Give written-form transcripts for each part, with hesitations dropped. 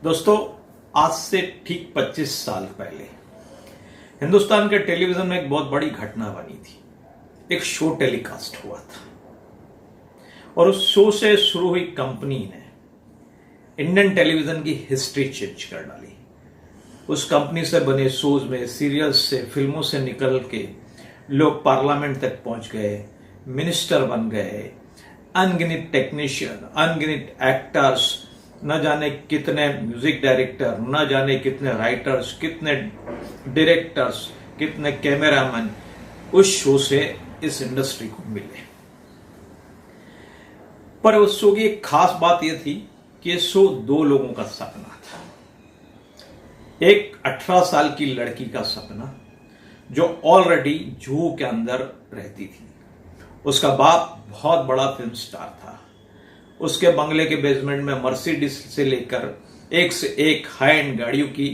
दोस्तों, आज से ठीक 25 साल पहले हिंदुस्तान के टेलीविजन में एक बहुत बड़ी घटना बनी थी। एक शो टेलीकास्ट हुआ था और उस शो से शुरू हुई कंपनी ने इंडियन टेलीविजन की हिस्ट्री चेंज कर डाली। उस कंपनी से बने शोज में, सीरियल्स से, फिल्मों से निकल के लोग पार्लियामेंट तक पहुंच गए, मिनिस्टर बन गए, अनगिनत टेक्नीशियन, अनगिनत एक्टर्स, न जाने कितने म्यूजिक डायरेक्टर, न जाने कितने राइटर्स, कितने डायरेक्टर्स, कितने कैमरामैन उस शो से इस इंडस्ट्री को मिले। पर उस शो की एक खास बात यह थी कि ये शो दो लोगों का सपना था। एक 18 साल की लड़की का सपना जो ऑलरेडी जुहू के अंदर रहती थी। उसका बाप बहुत बड़ा फिल्म स्टार था। उसके बंगले के बेसमेंट में मर्सिडीज से लेकर एक से एक हाई एंड गाड़ियों की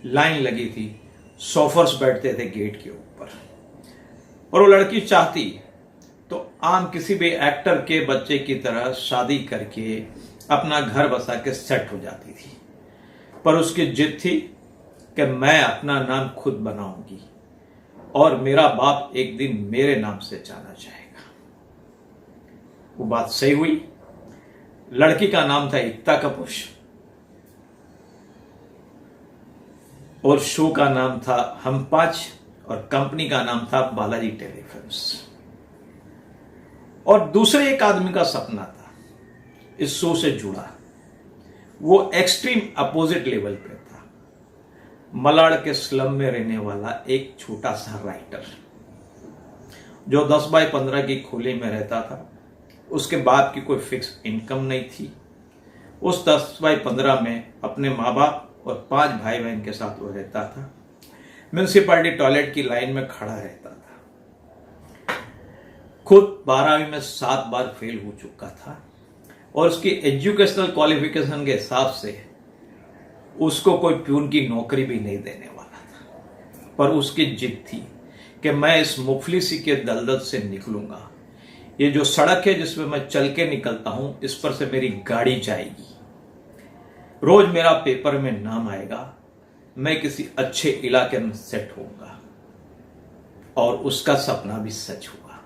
लाइन लगी थी। सोफर्स बैठते थे गेट के ऊपर। और वो लड़की चाहती तो आम किसी भी एक्टर के बच्चे की तरह शादी करके अपना घर बसा के सेट हो जाती थी। पर उसकी जिद थी कि मैं अपना नाम खुद बनाऊंगी और मेरा बाप एक दिन मेरे नाम से जाना जाएगा। वो बात सही हुई। लड़की का नाम था एकता कपूर और शो का नाम था हम पांच और कंपनी का नाम था बालाजी टेलीफिल्म्स। और दूसरे एक आदमी का सपना था इस शो से जुड़ा। वो एक्सट्रीम अपोजिट लेवल पे था। मलाड़ के स्लम में रहने वाला एक छोटा सा राइटर जो 10 बाय 15 की खोली में रहता था। उसके बाप की कोई फिक्स इनकम नहीं थी। उस 10 बाय 15 में अपने माँ बाप और 5 भाई बहन के साथ वो रहता था। म्यूनिसिपैलिटी टॉयलेट की लाइन में खड़ा रहता था। खुद 12वीं में 7 बार फेल हो चुका था और उसकी एजुकेशनल क्वालिफिकेशन के हिसाब से उसको कोई प्यून की नौकरी भी नहीं देने वाला था। पर उसकी जिद थी कि मैं इस मुफलिसी के दलदल से निकलूंगा। ये जो सड़क है जिसमें मैं चल के निकलता हूं, इस पर से मेरी गाड़ी जाएगी। रोज मेरा पेपर में नाम आएगा। मैं किसी अच्छे इलाके में सेट होऊंगा। और उसका सपना भी सच हुआ।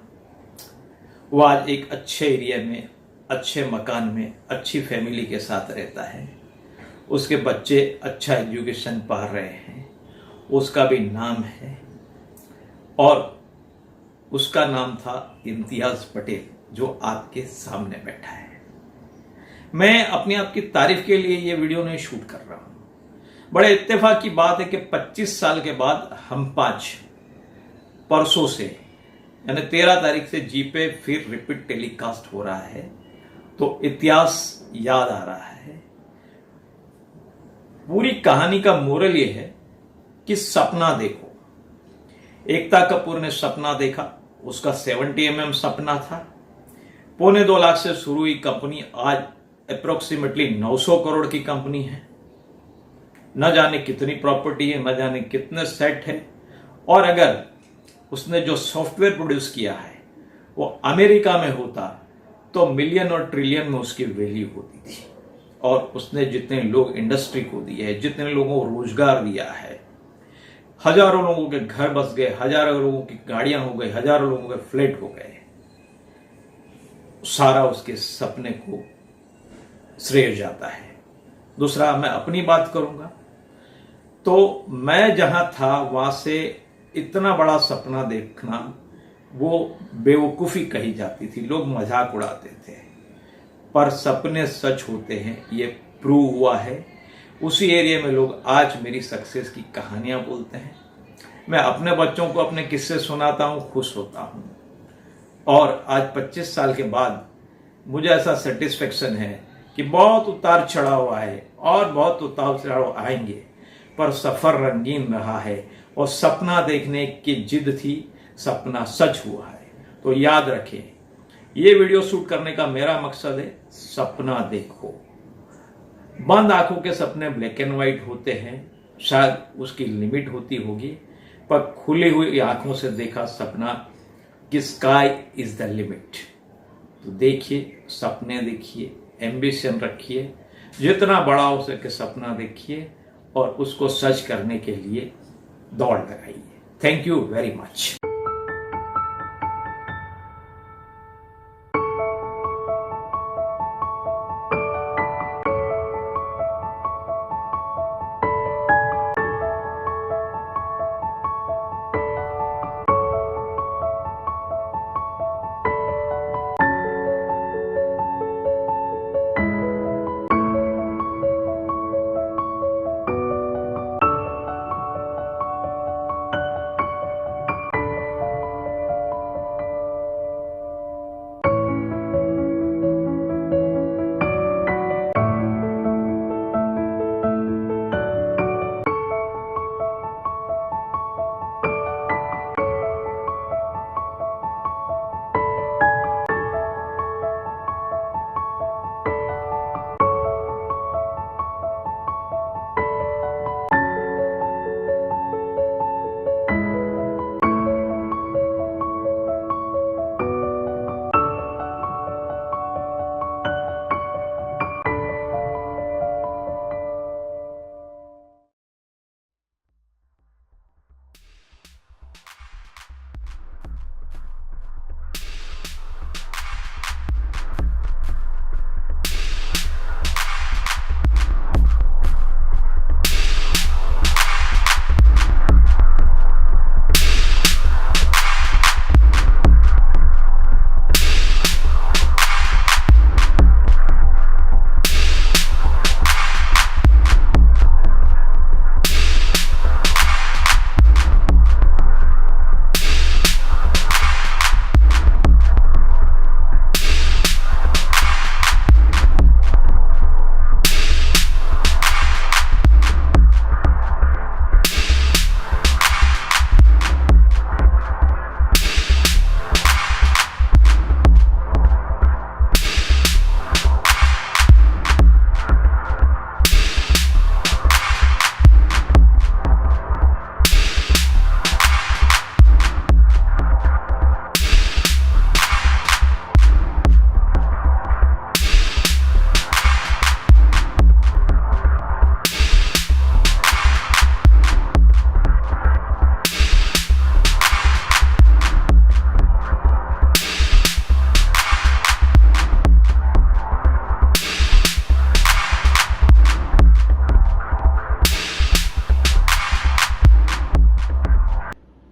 वो आज एक अच्छे एरिया में, अच्छे मकान में, अच्छी फैमिली के साथ रहता है। उसके बच्चे अच्छा एजुकेशन पा रहे हैं। उसका भी नाम है और उसका नाम था इम्तियाज पटेल, जो आपके सामने बैठा है। मैं अपने आप की तारीफ के लिए ये वीडियो नहीं शूट कर रहा हूं। बड़े इत्तेफाक की बात है कि 25 साल के बाद हम पांच परसों से यानी 13 तारीख से जी पे फिर रिपीट टेलीकास्ट हो रहा है। तो इतिहास याद आ रहा है। पूरी कहानी का मोरल ये है कि सपना देखो। एकता कपूर ने सपना देखा। उसका 70 mm सपना था। 1.25 लाख से शुरू हुई कंपनी आज अप्रोक्सीमेटली 900 करोड़ की कंपनी है। न जाने कितनी प्रॉपर्टी है, न जाने कितने सेट है। और अगर उसने जो सॉफ्टवेयर प्रोड्यूस किया है वो अमेरिका में होता तो मिलियन और ट्रिलियन में उसकी वैल्यू होती थी। और उसने जितने लोग इंडस्ट्री को दिए है, जितने लोगों को रोजगार दिया है, हजारों लोगों के घर बस गए, हजारों लोगों की गाड़ियां हो गई, हजारों लोगों के फ्लैट हो गए। सारा उसके सपने को श्रेय जाता है। दूसरा, मैं अपनी बात करूंगा तो मैं जहां था वहां से इतना बड़ा सपना देखना वो बेवकूफी कही जाती थी। लोग मजाक उड़ाते थे। पर सपने सच होते हैं, ये प्रूव हुआ है। उसी एरिया में लोग आज मेरी सक्सेस की कहानियां बोलते हैं। मैं अपने बच्चों को अपने किस्से सुनाता हूं, खुश होता हूं। और आज 25 साल के बाद मुझे ऐसा सेटिस्फेक्शन है कि बहुत उतार चढ़ाव आए और बहुत उतार चढ़ाव आएंगे, पर सफर रंगीन रहा है। और सपना देखने की जिद थी, सपना सच हुआ है। तो याद रखें, ये वीडियो शूट करने का मेरा मकसद है सपना देखो। बंद आंखों के सपने ब्लैक एंड व्हाइट होते हैं, शायद उसकी लिमिट होती होगी। पर खुली हुई आंखों से देखा सपना कि स्काई इज द लिमिट। तो देखिए, सपने देखिए, एम्बिशन रखिए, जितना बड़ा हो सके सपना देखिए और उसको सच करने के लिए दौड़ लगाइए। Thank you very much.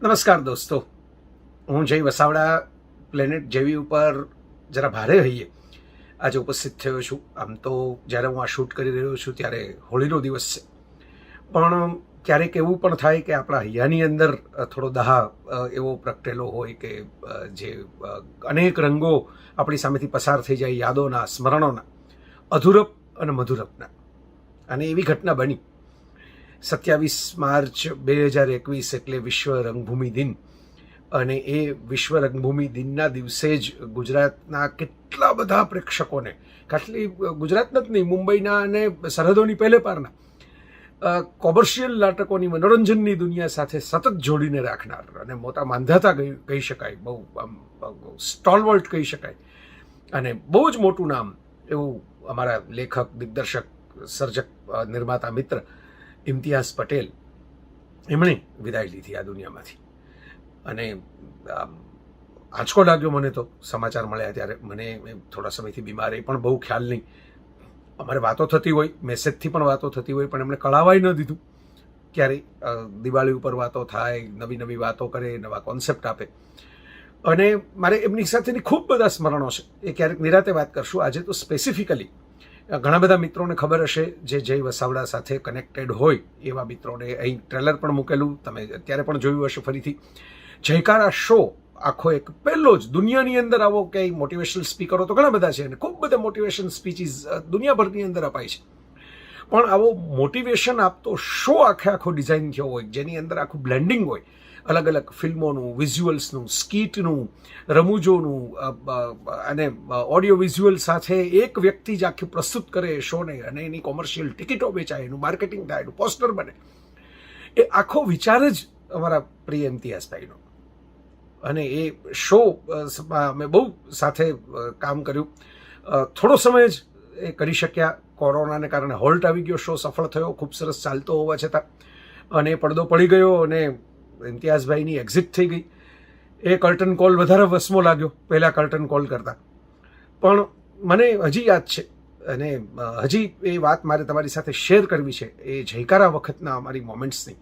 નમસ્કાર દોસ્તો, હું જય વસાવડા પ્લેનેટ જેવી ઉપર જરા ભારે હૈયે આજે ઉપસ્થિત થયો છું. આમ તો જ્યારે હું આ શૂટ કરી રહ્યો છું ત્યારે હોળીનો દિવસ છે, પણ ક્યારેક એવું પણ થાય કે આપણા હૈયાની અંદર થોડો દહા એવો પ્રગટેલો હોય કે જે અનેક રંગો આપણી સામેથી પસાર થઈ જાય, યાદોના, સ્મરણોના, અધૂરપ અને મધુરપના. અને એવી ઘટના બની 27 માર્ચ 2021 એટલે વિશ્વ રંગભૂમિ દિન. અને એ વિશ્વ રંગભૂમિ દિનના દિવસે જ ગુજરાતના કેટલા બધા પ્રેક્ષકોને, ખાલી ગુજરાતના જ નહીં, મુંબઈના અને સરહદોની પહેલે પારના કોમર્શિયલ નાટકોની, મનોરંજનની દુનિયા સાથે સતત જોડીને રાખનાર અને મોટા માંધાતા કહી શકાય, બહુ સ્ટોલવર્ટ કહી શકાય અને બહુ જ મોટું નામ એવું અમારા લેખક, દિગ્દર્શક, સર્જક, નિર્માતા મિત્ર ઇમ્તિયાઝ પટેલ, એમણે વિદાય લીધી આ દુનિયામાંથી. અને આંચકો લાગ્યો મને તો સમાચાર મળ્યા ત્યારે. મને થોડા સમયથી બીમાર, એ પણ બહુ ખ્યાલ નહીં. અમારે વાતો થતી હોય, મેસેજથી પણ વાતો થતી હોય, પણ એમણે કળાવાય ન દીધું. ક્યારેય દિવાળી ઉપર વાતો થાય, નવી નવી વાતો કરે, નવા કોન્સેપ્ટ આપે. અને મારે એમની સાથેની ખૂબ બધા સ્મરણો છે, એ ક્યારેક નિરાતે વાત કરશું. આજે તો સ્પેસિફિકલી ઘણા બધા મિત્રોને ખબર હશે જે જય વસાવડા સાથે કનેક્ટેડ હોય એવા મિત્રોને. અહીં ટ્રેલર પણ મૂકેલું, તમે અત્યારે પણ જોયું હશે ફરીથી. જયકારા શો આખો એક પહેલો જ દુનિયાની અંદર આવો કંઈ મોટિવેશનલ સ્પીકરો તો ઘણા બધા છે અને ખૂબ બધા મોટિવેશન સ્પીચીસ દુનિયાભરની અંદર અપાય છે, પણ આવો મોટિવેશન આપતો શો આખો ડિઝાઇન થયો હોય, જેની અંદર આખું બ્લેન્ડિંગ હોય, અલગ અલગ ફિલ્મોનું, વિઝ્યુઅલ્સનું, સ્કીટનું, રમૂજોનું અને ઓડિયો વિઝ્યુઅલ સાથે એક વ્યક્તિ જ આખી પ્રસ્તુત કરે એ શોને, અને એની કોમર્શિયલ ટિકિટો વેચાય, એનું માર્કેટિંગ થાય, એનું પોસ્ટર બને. એ આખો વિચાર જ અમારા પ્રિય ઇમ્તિયાઝભાઈનો. અને એ શો અમે બહુ સાથે કામ કર્યું. થોડો સમય જ એ કરી શક્યા કોરોનાને કારણે હોલ્ટ આવી ગયો, શો સફળ થયો, ખૂબ સરસ ચાલતો હોવા છતાં, અને પડદો પડી ગયો અને ઇમ્તિયાઝભાઈની એક્ઝિટ થઈ ગઈ. એ કર્ટન કોલ વધારે વસમો લાગ્યો પહેલાં કર્ટન કોલ કરતાં. પણ મને હજી યાદ છે અને હજી એ વાત મારે તમારી સાથે શેર કરવી છે, એ જયકારા વખતના અમારી મોમેન્ટ્સની.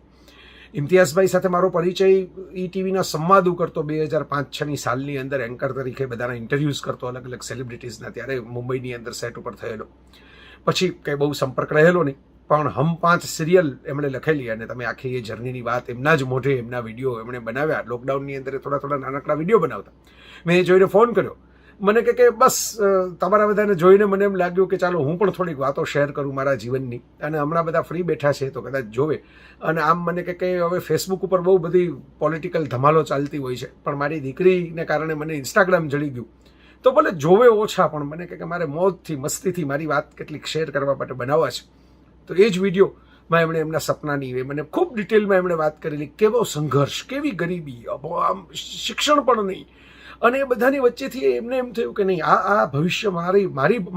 ઇમ્તિયાઝભાઈ સાથે મારો પરિચય ઈટીવીના સંવાદો કરતો 2005-6ની સાલની અંદર એન્કર તરીકે બધાના ઇન્ટરવ્યૂઝ કરતો અલગ અલગ સેલિબ્રિટીઝના, ત્યારે મુંબઈની અંદર સેટ ઉપર થયેલો. પછી કંઈ બહુ સંપર્ક રહેલો નહીં, પણ હમ 5 સિરિયલ એમણે લખેલી અને તમે આખી એ જર્નીની વાત એમના જ મોઢે એમના વિડીયો એમણે બનાવ્યા. લોકડાઉનની અંદર થોડા નાનકડા વિડીયો બનાવતા. મેં એ જોઈને ફોન કર્યો. મને કે બસ તમારા બધાને જોઈને મને એમ લાગ્યું કે ચાલો હું પણ થોડીક વાતો શેર કરું મારા જીવનની, અને હમણાં બધા ફ્રી બેઠા છે તો કદાચ જોવે. અને આમ મને કે હવે ફેસબુક ઉપર બહુ બધી પોલિટિકલ ધમાલો ચાલતી હોય છે, પણ મારી દીકરીને કારણે મને ઇન્સ્ટાગ્રામ જડી ગયું, તો ભલે જોવે ઓછા, પણ મને કે મારે મોજથી મસ્તીથી મારી વાત કેટલીક શેર કરવા માટે બનાવવા છે. તો એ જ વિડીયોમાં એમણે એમના સપનાની મને ખૂબ ડિટેલમાં એમણે વાત કરેલી. કેવો સંઘર્ષ, કેવી ગરીબી, આમ શિક્ષણ પણ નહીં, અને એ બધાની વચ્ચેથી એમને એમ થયું કે નહીં, આ ભવિષ્ય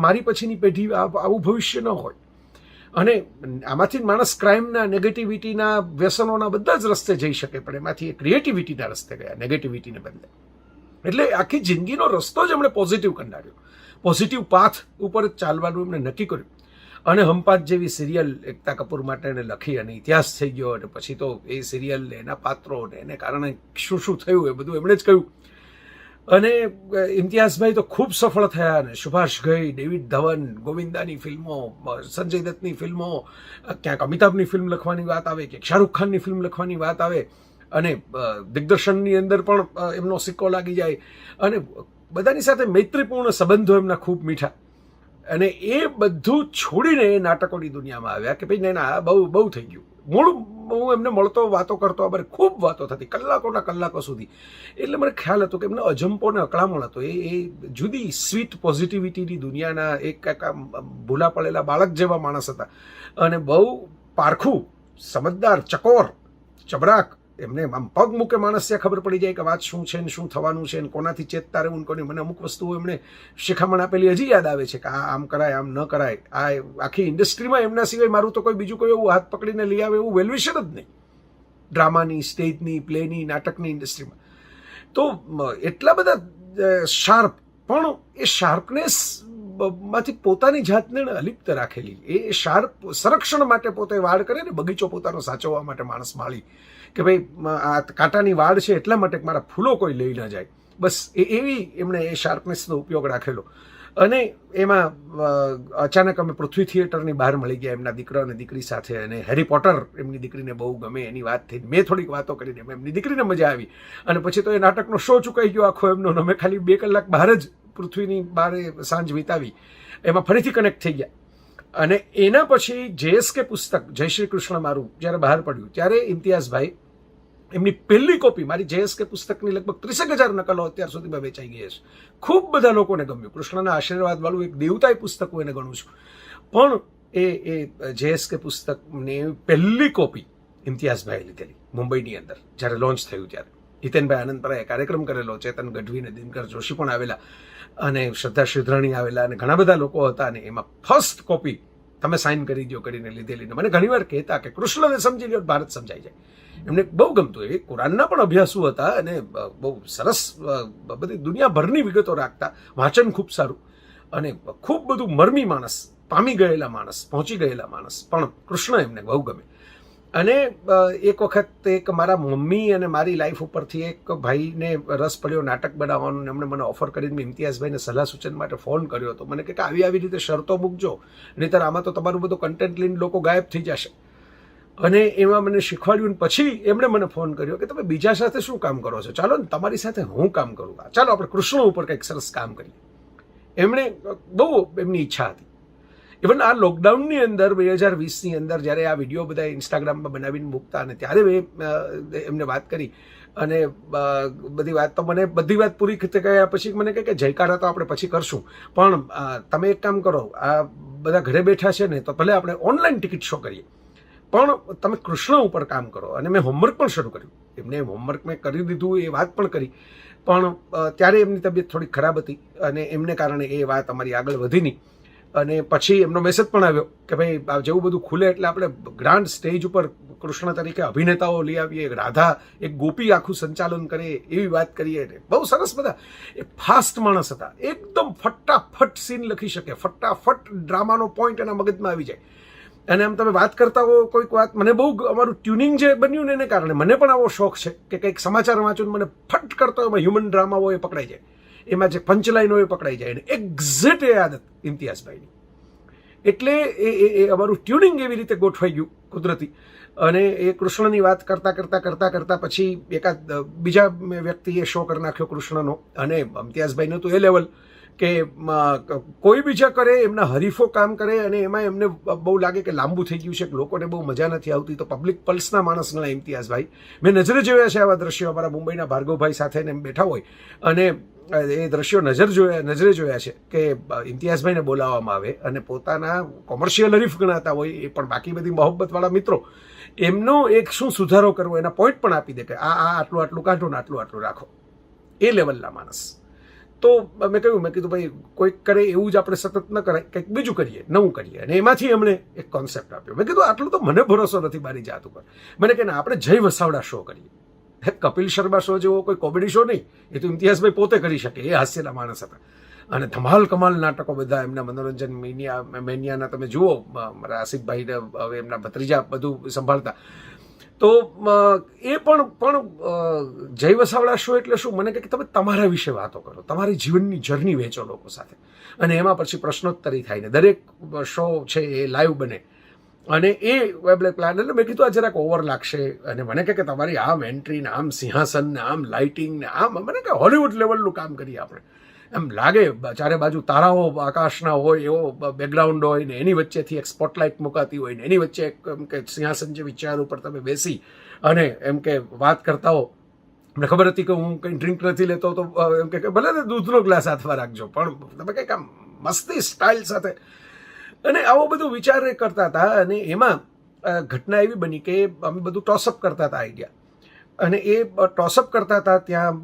મારી પછીની પેઢી આવું ભવિષ્ય ન હોય. અને આમાંથી માણસ ક્રાઇમના, નેગેટિવિટીના, વ્યસનોના બધા જ રસ્તે જઈ શકે, પણ એમાંથી એ ક્રિએટિવિટીના રસ્તે ગયા, નેગેટિવિટીને બદલે. એટલે આખી જિંદગીનો રસ્તો જ એમણે પોઝિટિવ કંડાળ્યો, પોઝિટિવ પાથ ઉપર જ ચાલવાનું એમણે નક્કી કર્યું. અને હમ 5 જેવી સિરિયલ એકતા કપૂર માટે એને લખી અને ઇતિહાસ થઈ ગયો. અને પછી તો એ સિરિયલ ને એના પાત્રો ને એને કારણે શું શું થયું એ બધું એમણે જ કહ્યું. અને ઇમ્તિયાઝભાઈ તો ખૂબ સફળ થયા, અને સુભાષ ઘઈ, ડેવિડ ધવન, ગોવિંદાની ફિલ્મો, સંજય દત્તની ફિલ્મો, ક્યાંક અમિતાભની ફિલ્મ લખવાની વાત આવે, ક્યાંક શાહરૂખ ખાનની ફિલ્મ લખવાની વાત આવે, અને દિગ્દર્શનની અંદર પણ એમનો સિક્કો લાગી જાય, અને બધાની સાથે મૈત્રીપૂર્ણ સંબંધો એમના ખૂબ મીઠા. અને એ બધું છોડીને એ નાટકોની દુનિયામાં આવ્યા કે ભાઈ ના બહુ થઈ ગયું. હું એમને મળતો, વાતો કરતો, અમારે ખૂબ વાતો થતી કલાકોના કલાકો સુધી. એટલે મને ખ્યાલ હતો કે એમને અજંપો ને અકળામણ હતો. એ જુદી સ્વીટ પોઝિટિવિટીની દુનિયાના એક ભૂલા પડેલા બાળક જેવા માણસ હતા, અને બહુ પારખું, સમજદાર, ચકોર, ચબરાક. એમને આમ પગ મૂકે માણસ ત્યાં ખબર પડી જાય કે વાત શું છે ને શું થવાનું છે ને કોનાથી ચેતતા રહેવું કોની. મને અમુક વસ્તુઓ એમણે શિખામણ આપેલી હજી યાદ આવે છે કે આમ કરાય, આમ ન કરાય. આ આખી ઇન્ડસ્ટ્રીમાં એમના સિવાય મારું તો કોઈ બીજું કોઈ એવું હાથ પકડીને લઈ આવે એવું વેલ્યુશન જ નહીં, ડ્રામાની, સ્ટેજની, પ્લેની, નાટકની ઇન્ડસ્ટ્રીમાં. તો એટલા બધા શાર્પ, પણ એ શાર્પનેસ માંથી પોતાની જાતને અલિપ્ત રાખેલી. એ શાર્પ સંરક્ષણ માટે પોતે વાડ કરે ને, બગીચો પોતાનો સાચવવા માટે માણસ માળી કે ભાઈ આ કાંટાની વાડ છે એટલા માટે મારા ફૂલો કોઈ લઈ ન જાય, બસ એવી એમણે એ શાર્પનેસનો ઉપયોગ રાખેલો. અને એમાં અચાનક અમે પૃથ્વી થિયેટરની બહાર મળી ગયા એમના દીકરા અને દીકરી સાથે, અને હેરી પોટર એમની દીકરીને બહુ ગમે એની વાત થઈ. મેં થોડીક વાતો કરીને એમની દીકરીને મજા આવી, અને પછી તો એ નાટકનો શો ચૂકાઈ ગયો આખો એમનો. અમે ખાલી 2 કલાક બહાર જ પૃથ્વીની બહાર સાંજ વિતાવી, એમાં ફરીથી કનેક્ટ થઈ ગયા. અને એના પછી JSK પુસ્તક જય શ્રી કૃષ્ણ મારું જ્યારે બહાર પડ્યું, ત્યારે ઇમ્તિયાઝભાઈ એમની પહેલી કોપી, મારી JSK પુસ્તકની લગભગ 30,000 નકલો અત્યાર સુધીમાં વેચાઈ ગઈ છે. ખૂબ બધા લોકોને ગમ્યું. કૃષ્ણના આશીર્વાદવાળું એક દેવતાય પુસ્તક હું એને ગણું છું. પણ એ JSK પુસ્તકની પહેલી કોપી ઇમ્તિયાઝભાઈએ લીધેલી મુંબઈની અંદર જ્યારે લોન્ચ થયું ત્યારે. હિતેનભાઈ આનંદપરાએ કાર્યક્રમ કરેલો, ચેતન ગઢવી અને દિનકર જોશી પણ આવેલા, અને શ્રદ્ધા શ્રીધરાણી આવેલા, અને ઘણા બધા લોકો હતા. અને એમાં ફર્સ્ટ કોપી તમે સાઇન કરી દો કરીને લીધેલી. મને ઘણીવાર કહેતા કે કૃષ્ણને સમજી લો ભારત સમજાઈ જાય. એમને બહુ ગમતું. એ કુરાનના પણ અભ્યાસુ હતા, અને બહુ સરસ બધી દુનિયાભરની વિગતો રાખતા. વાંચન ખૂબ સારું, અને ખૂબ બધું મર્મી માણસ, પામી ગયેલા માણસ, પહોંચી ગયેલા માણસ, પણ કૃષ્ણ એમને બહુ ગમે. અને એક વખત એક મારા મમ્મી અને મારી લાઈફ ઉપરથી એક ભાઈને રસ પડ્યો નાટક બનાવવાનું, એમણે મને ઓફર કરીને મેં ઇમ્તિયાઝભાઈને સલાહ સૂચન માટે ફોન કર્યો હતો. મને કે આવી રીતે શરતો મૂકજો, નહીંતર આમાં તો તમારું બધું કન્ટેન્ટ લઈને લોકો ગાયબ થઈ જશે. અને એમાં મને શીખવાડ્યું. પછી એમણે મને ફોન કર્યો કે તમે બીજા સાથે શું કામ કરો છો, ચાલો ને તમારી સાથે હું કામ કરું, ચાલો આપણે કૃષ્ણ ઉપર કંઈક સરસ કામ કરીએ. એમણે બહુ એમની ઈચ્છા હતી. ઇવન આ લોકડાઉનની અંદર 2020ની અંદર જ્યારે આ વિડીયો બધા ઇન્સ્ટાગ્રામમાં બનાવીને મૂકતા, અને ત્યારે મેં એમને વાત કરી, અને બધી વાત તો મને બધી વાત પૂરી ગયા પછી મને કહે કે જયકારા તો આપણે પછી કરશું, પણ તમે એક કામ કરો, આ બધા ઘરે બેઠા છે ને તો ભલે આપણે ઓનલાઈન ટિકિટ શો કરીએ, પણ તમે કૃષ્ણ ઉપર કામ કરો. અને મેં હોમવર્ક પણ શરૂ કર્યું. એમને હોમવર્ક મેં કરી દીધું, એ વાત પણ કરી, પણ ત્યારે એમની તબિયત થોડી ખરાબ હતી, અને એમને કારણે એ વાત અમારી આગળ વધી નહીં. અને પછી એમનો મેસેજ પણ આવ્યો કે ભાઈ જેવું બધું ખુલે એટલે આપણે ગ્રાન્ડ સ્ટેજ ઉપર કૃષ્ણ તરીકે અભિનેતાઓ લઈ આવીએ, રાધા એક ગોપી આખું સંચાલન કરે એવી વાત કરીએ. બહુ સરસ બધા એ ફાસ્ટ માણસ હતા, એકદમ ફટાફટ સીન લખી શકે, ફટાફટ ડ્રામાનો પોઈન્ટ એના મગજમાં આવી જાય. અને આમ તમે વાત કરતા હો કોઈક વાત, મને બહુ અમારું ટ્યુનિંગ જે બન્યું ને એને કારણે મને પણ આવો શોખ છે કે કંઈક સમાચાર વાંચું મને ફટ કરતો એમાં હ્યુમન ડ્રામા હોય એ પકડાઈ જાય, એમાં જે પંચલાઈન હોય એ પકડાઈ જાય. એક્ઝેક્ટ એ આદત ઇમ્તિયાઝભાઈની. એટલે એ અમારું ટ્યુનિંગ એવી રીતે ગોઠવાઈ ગયું કુદરતી. અને એ કૃષ્ણની વાત કરતાં પછી એકાદ બીજા વ્યક્તિએ શો કરી નાખ્યો કૃષ્ણનો. અને ઇમ્તિયાઝભાઈનું તો એ લેવલ કે કોઈ બીજા કરે, એમના હરીફો કામ કરે અને એમાં એમને બહુ લાગે કે લાંબુ થઈ ગયું છે, લોકોને બહુ મજા નથી આવતી, તો પબ્લિક પલ્સના માણસ ગણાય ઇમ્તિયાઝભાઈ. મેં નજરે જોયા છે આવા દ્રશ્યો, અમારા મુંબઈના ભાર્ગવભાઈ સાથે એમ બેઠા હોય અને એ દ્રશ્યો નજરે જોયા છે કે ઇમ્તિયાઝભાઈને બોલાવવામાં આવે અને પોતાના કોમર્શિયલ હરીફ ગણાતા હોય એ પણ બાકી બધી મોહબ્બતવાળા મિત્રો એમનો એક શું સુધારો કરવો એના પોઈન્ટ પણ આપી દે કે આ આટલું કાઢો ને આટલું રાખો. એ લેવલના માણસ. તો મેં કીધું ભાઈ કોઈક કરે એવું જ આપણે સતત ન કરાય, કંઈક બીજું કરીએ, નવું કરીએ. અને એમાંથી એમણે એક કોન્સેપ્ટ આપ્યો. મેં કીધું આટલું તો મને ભરોસો નથી મારી જાત ઉપર. મને કે ના, આપણે જય વસાવડા શો કરીએ. કપિલ શર્મા શો જેવો કોઈ કોમેડી શો નહીં, એ તો ઇમ્તિયાઝભાઈ પોતે કરી શકે, એ હાસ્યના માણસ હતા. અને ધમાલ કમાલ નાટકો બધા એમના મનોરંજન મેનિયાના તમે જુઓ, મારા આસિફભાઈને હવે એમના ભત્રીજા બધું સંભાળતા. તો એ પણ જય વસાવડા શો એટલે શું, મને કે તમે તમારા વિશે વાતો કરો, તમારી જીવનની જર્ની વેચો લોકો સાથે, અને એમાં પછી પ્રશ્નોત્તરી થાય ને દરેક શો છે એ લાઈવ બને. અને એ પ્લાન એટલે મેં કીધું આ જરાક ઓવર લાગશે. અને મને કે તમારી આમ એન્ટ્રી ને આમ સિંહાસન ને આમ લાઇટિંગ ને આમ, મને કે હોલિવૂડ લેવલનું કામ કરીએ આપણે. એમ લાગે ચારે બાજુ તારાઓ આકાશના હોય એવો બેકગ્રાઉન્ડ હોય ને એની વચ્ચેથી એક સ્પોટલાઇટ મુકાતી હોય ને એની વચ્ચે એમ કે સિંહાસન જેવી ચેર ઉપર તમે બેસી અને એમ કે વાત કરતા હો. મને ખબર હતી કે હું કંઈ ડ્રિંક નથી લેતો, તો એમ કે ભલે ને દૂધનો ગ્લાસ હાથમાં રાખજો, પણ તમે કંઈક આમ મસ્તી સ્ટાઇલ સાથે. અને આવો બધું વિચાર કરતા હતા. અને એમાં ઘટના એવી બની કે અમે બધું ટોસઅપ કરતા હતા આઈડિયા. અને એ ટોસઅપ કરતા હતા ત્યાં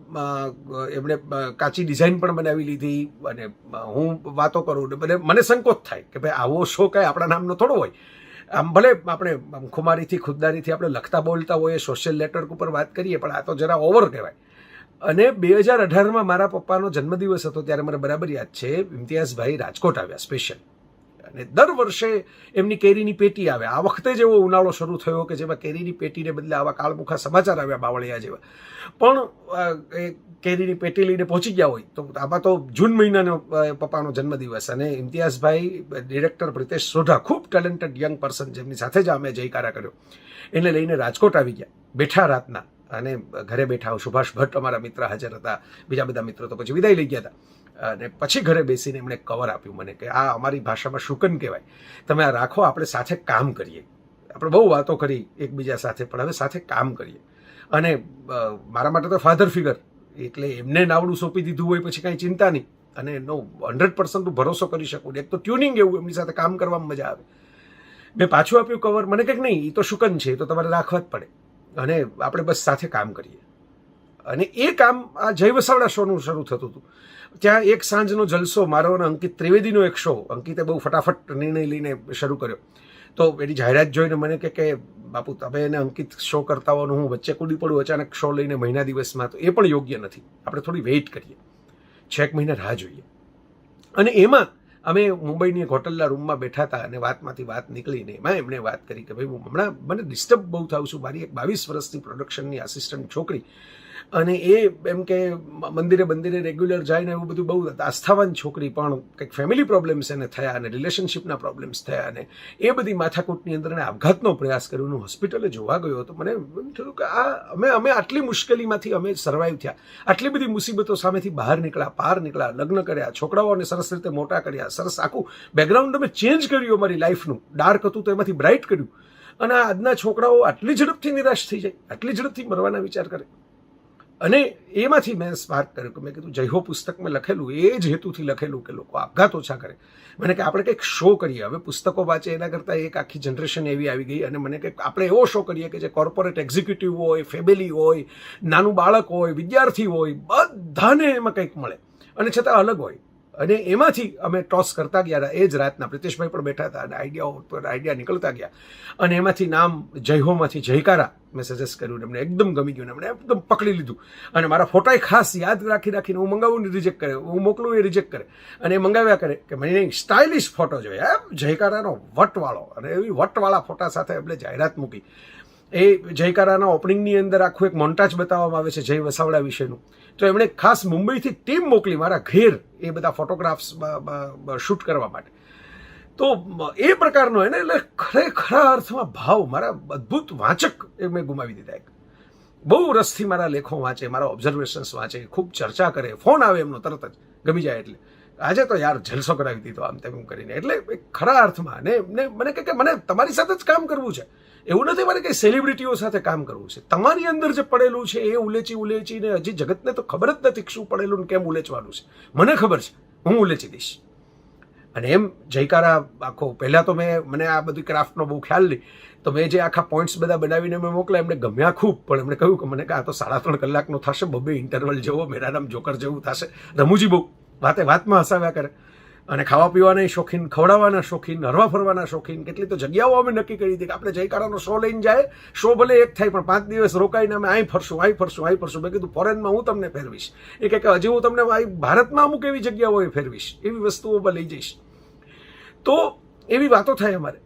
એમણે કાચી ડિઝાઇન પણ બનાવી લીધી. અને હું વાતો કરું ને મને સંકોચ થાય કે ભાઈ આવો શો કાંઈ આપણા નામનો થોડો હોય. આમ ભલે આપણે ખુમારીથી ખુદદારીથી આપણે લખતા બોલતા હોઈએ, સોશિયલ નેટવર્ક ઉપર વાત કરીએ, પણ આ તો જરા ઓવર કહેવાય. અને 2018માં મારા પપ્પાનો જન્મદિવસ હતો, ત્યારે મને બરાબર યાદ છે ઇમ્તિયાઝભાઈ રાજકોટ આવ્યા સ્પેશિયલ. અને દર વર્ષે એમની કેરીની પેટી આવે. આ વખતે જ એવો ઉનાળો શરૂ થયો કે જેમાં કેરીની પેટીને બદલે આવા કાળમુખા સમાચાર આવ્યા બાવળિયા જેવા. પણ એ કેરીની પેટી લઈને પહોંચી ગયા હોય. તો આમાં તો જૂન મહિનાનો પપ્પાનો જન્મદિવસ. અને ઇમ્તિયાઝભાઈ ડિરેક્ટર પ્રિતેશ સોઢા, ખૂબ ટેલેન્ટેડ યંગ પર્સન જેમની સાથે જ અમે જયકારા કર્યો, એને લઈને રાજકોટ આવી ગયા. બેઠા રાતના અને ઘરે બેઠા. સુભાષ ભટ્ટ અમારા મિત્ર હાજર હતા, બીજા બધા મિત્રો તો પછી વિદાય લઈ ગયા હતા. અને પછી ઘરે બેસીને એમણે કવર આપ્યું મને કે આ અમારી ભાષામાં શુકન કહેવાય, તમે આ રાખો, આપણે સાથે કામ કરીએ. આપણે બહુ વાતો કરી એકબીજા સાથે, પણ હવે સાથે કામ કરીએ. અને મારા માટે તો ફાધર ફિગર, એટલે એમને નાવડું સોંપી દીધું હોય પછી કાંઈ ચિંતા નહીં. અને 100% ભરોસો કરી શકું. એક તો ટ્યુનિંગ એવું, એમની સાથે કામ કરવામાં મજા આવે. મેં પાછું આપ્યું કવર. મને કંઈક નહીં, એ તો શુકન છે, એ તો તમારે રાખવા જ પડે, અને આપણે બસ સાથે કામ કરીએ. અને એ કામ આ જય વસાવડા શોનું શરૂ થતું હતું. ત્યાં એક સાંજનો જલસો, મારો અને અંકિત ત્રિવેદીનો એક શો, અંકિતે બહુ ફટાફટ નિર્ણય લઈને શરૂ કર્યો. તો એની જાહેરાત જોઈને મને કે બાપુ તમે એને અંકિત શો કરતા હોવાનું હું વચ્ચે કૂદી પડું અચાનક શો લઈને મહિના દિવસમાં, તો એ પણ યોગ્ય નથી. આપણે થોડી વેઇટ કરીએ, 6 મહિના રાહ જોઈએ. અને એમાં અમે મુંબઈની એક હોટલના રૂમમાં બેઠા હતા અને વાતમાંથી વાત નીકળીને એમાં એમણે વાત કરી કે ભાઈ હું હમણાં મને ડિસ્ટર્બ બહુ થાઉં છું. મારી એક 22 વર્ષની પ્રોડક્શનની આસિસ્ટન્ટ છોકરી, અને એ એમ કે મંદિરે રેગ્યુલર જાય ને એવું બધું બહુ આસ્થાવાન છોકરી, પણ કંઈક ફેમિલી પ્રોબ્લેમ્સ એને થયા અને રિલેશનશિપના પ્રોબ્લેમ્સ થયા, અને એ બધી માથાકૂટની અંદર એને આપઘાતનો પ્રયાસ કર્યો. હું હોસ્પિટલે જોવા ગયો હતો. મને એમ થયું કે આ અમે આટલી મુશ્કેલીમાંથી અમે સર્વાઈવ થયા, આટલી બધી મુસીબતો સામેથી બહાર નીકળ્યા, પાર નીકળ્યા, લગ્ન કર્યા, છોકરાઓને સરસ રીતે મોટા કર્યા, સરસ આખું બેકગ્રાઉન્ડ અમે ચેન્જ કર્યું અમારી લાઈફનું. ડાર્ક હતું તો એમાંથી બ્રાઇટ કર્યું. અને આજના છોકરાઓ આટલી ઝડપથી નિરાશ થઈ જાય, આટલી ઝડપથી મરવાના વિચાર કરે. અને એમાંથી મેં સ્પાર્ક કર્યું કે મેં કીધું જય હો પુસ્તકમાં લખેલું એ જ હેતુથી લખેલું કે લોકો આપઘાત ઓછા કરે. મને કે આપણે કંઈક શો કરીએ. હવે પુસ્તકો વાંચે એના કરતાં એક આખી જનરેશન એવી આવી ગઈ. અને મને કે આપણે એવો શો કરીએ કે જે કોર્પોરેટ એક્ઝિક્યુટિવ હોય, ફેમિલી હોય, નાનું બાળક હોય, વિદ્યાર્થી હોય, બધાને એમાં કંઈક મળે અને છતાં અલગ હોય. અને એમાંથી અમે ટોસ કરતા ગયા. એ જ રાતના પ્રિતેશભાઈ પણ બેઠા હતા અને આઈડિયા નીકળતા ગયા. અને એમાંથી નામ જયહોમાંથી જયકારા મેં સજેસ્ટ કર્યું. એમને એકદમ ગમી ગયું, એમને એકદમ પકડી લીધું. અને મારા ફોટાએ ખાસ યાદ રાખીને હું મંગાવું ને રિજેક્ટ કરે, હું મોકલું એ રિજેક્ટ કરે. અને એ મંગાવ્યા કરે કે મને સ્ટાઇલિશ ફોટો જોઈએ, એમ જયકારાનો વટવાળો. અને એવી વટવાળા ફોટા સાથે આપણે જાહેરાત મૂકી. એ જયકારાના ઓપનિંગની અંદર આખું એક મોન્ટાજ બતાવવામાં આવે છે જય વસાવડા વિશેનું. તો એમણે ખાસ મુંબઈથી ટીમ મોકલી મારા ઘેર એ બધા ફોટોગ્રાફ્સ શૂટ કરવા માટે. તો એ પ્રકારનો એને એટલે ખરેખરા અર્થમાં ભાવ, મારા અદ્ભુત વાંચક એ મેં ગુમાવી દીધા. એક બહુ રસથી મારા લેખો વાંચે, મારા ઓબ્ઝર્વેશન્સ વાંચે, ખૂબ ચર્ચા કરે, ફોન આવે એમનો તરત જ ગમી જાય. એટલે આજે તો યાર જલસો કરાવી દીધો આમ તેમ કરીને. એટલે ખરા અર્થમાં ને મને કે મને તમારી સાથે જ કામ કરવું છે. એવું નથી મારે કંઈ સેલિબ્રિટીઓ સાથે કામ કરવું છે. તમારી અંદર જે પડેલું છે એ ઉલેચીને હજી જગતને તો ખબર જ નથી શું પડેલું ને કેમ ઉલેચવાનું છે. મને ખબર છે, હું ઉલેચી દઈશ. અને એમ જયકારા આખો પહેલાં તો મને આ બધી ક્રાફ્ટનો બહુ ખ્યાલ નહીં, તો મેં જે આખા પોઈન્ટ્સ બધા બનાવીને મેં મોકલ્યા. એમને ગમ્યા ખૂબ, પણ એમણે કહ્યું કે મને કે આ તો 3.5 કલાકનો થશે, 2 ઇન્ટરવલ જેવો, મેરા નામ જોકર જેવું થશે. રમૂજી બહુ વાતમાં હસાવ્યા કરે. અને ખાવા પીવાના શોખીન, ખવડાવવાના શોખીન, હરવા ફરવાના શોખીન. કેટલી તો જગ્યાઓ અમે નક્કી કરી હતી કે આપણે જયકારાનો શો લઈને જાય, શો ભલે એક થાય પણ 5 દિવસ રોકાઈને અમે અહીં ફરશું. મેં કીધું ફોરેનમાં હું તમને ફેરવીશ. એ કે હજી હું તમને ભારતમાં અમુક એવી જગ્યાઓએ ફેરવીશ, એવી વસ્તુઓ લઈ જઈશ. તો એવી વાતો થાય અમારે.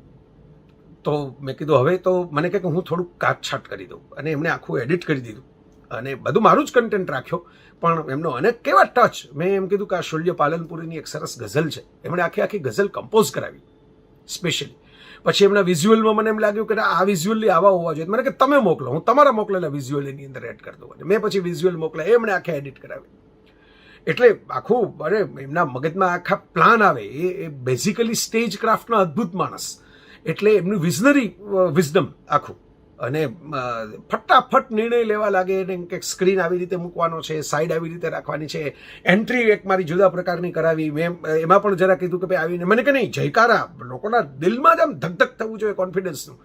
તો મેં કીધું હવે તો મને કે હું થોડુંક કાટછાટ કરી દઉં. અને એમણે આખું એડિટ કરી દીધું અને બધું મારું જ કન્ટેન્ટ રાખ્યો. પણ એમનો અને કેવા ટચ, મેં એમ કીધું કે આ શૂલ્ય પાલનપુરીની એક સરસ ગઝલ છે, એમણે આખી ગઝલ કમ્પોઝ કરાવી સ્પેશિયલી. પછી એમના વિઝ્યુઅલમાં મને એમ લાગ્યું કે આ વિઝ્યુઅલી આવા હોવા જોઈએ. મને કે તમે મોકલો, હું તમારા મોકલેલા વિઝ્યુઅલ એની અંદર એડ કરી દઉં. અને મેં પછી વિઝ્યુઅલ મોકલ્યા, એમણે આખે એડિટ કરાવી. એટલે આખું એમના મગજમાં આખા પ્લાન આવે. એ બેઝિકલી સ્ટેજ ક્રાફ્ટના અદ્ભુત માણસ. એટલે એમનું વિઝનરી વિઝડમ આખું. અને ફટાફટ નિર્ણય લેવા લાગે. એને કંઈક સ્ક્રીન આવી રીતે મૂકવાનો છે, સાઈડ આવી રીતે રાખવાની છે, એન્ટ્રી એક મારી જુદા પ્રકારની કરાવી. મેં એમાં પણ જરા કીધું કે ભાઈ આવીને મને કે નહીં જયકારા લોકોના દિલમાં જ આમ ધક થવું જોઈએ કોન્ફિડન્સનું.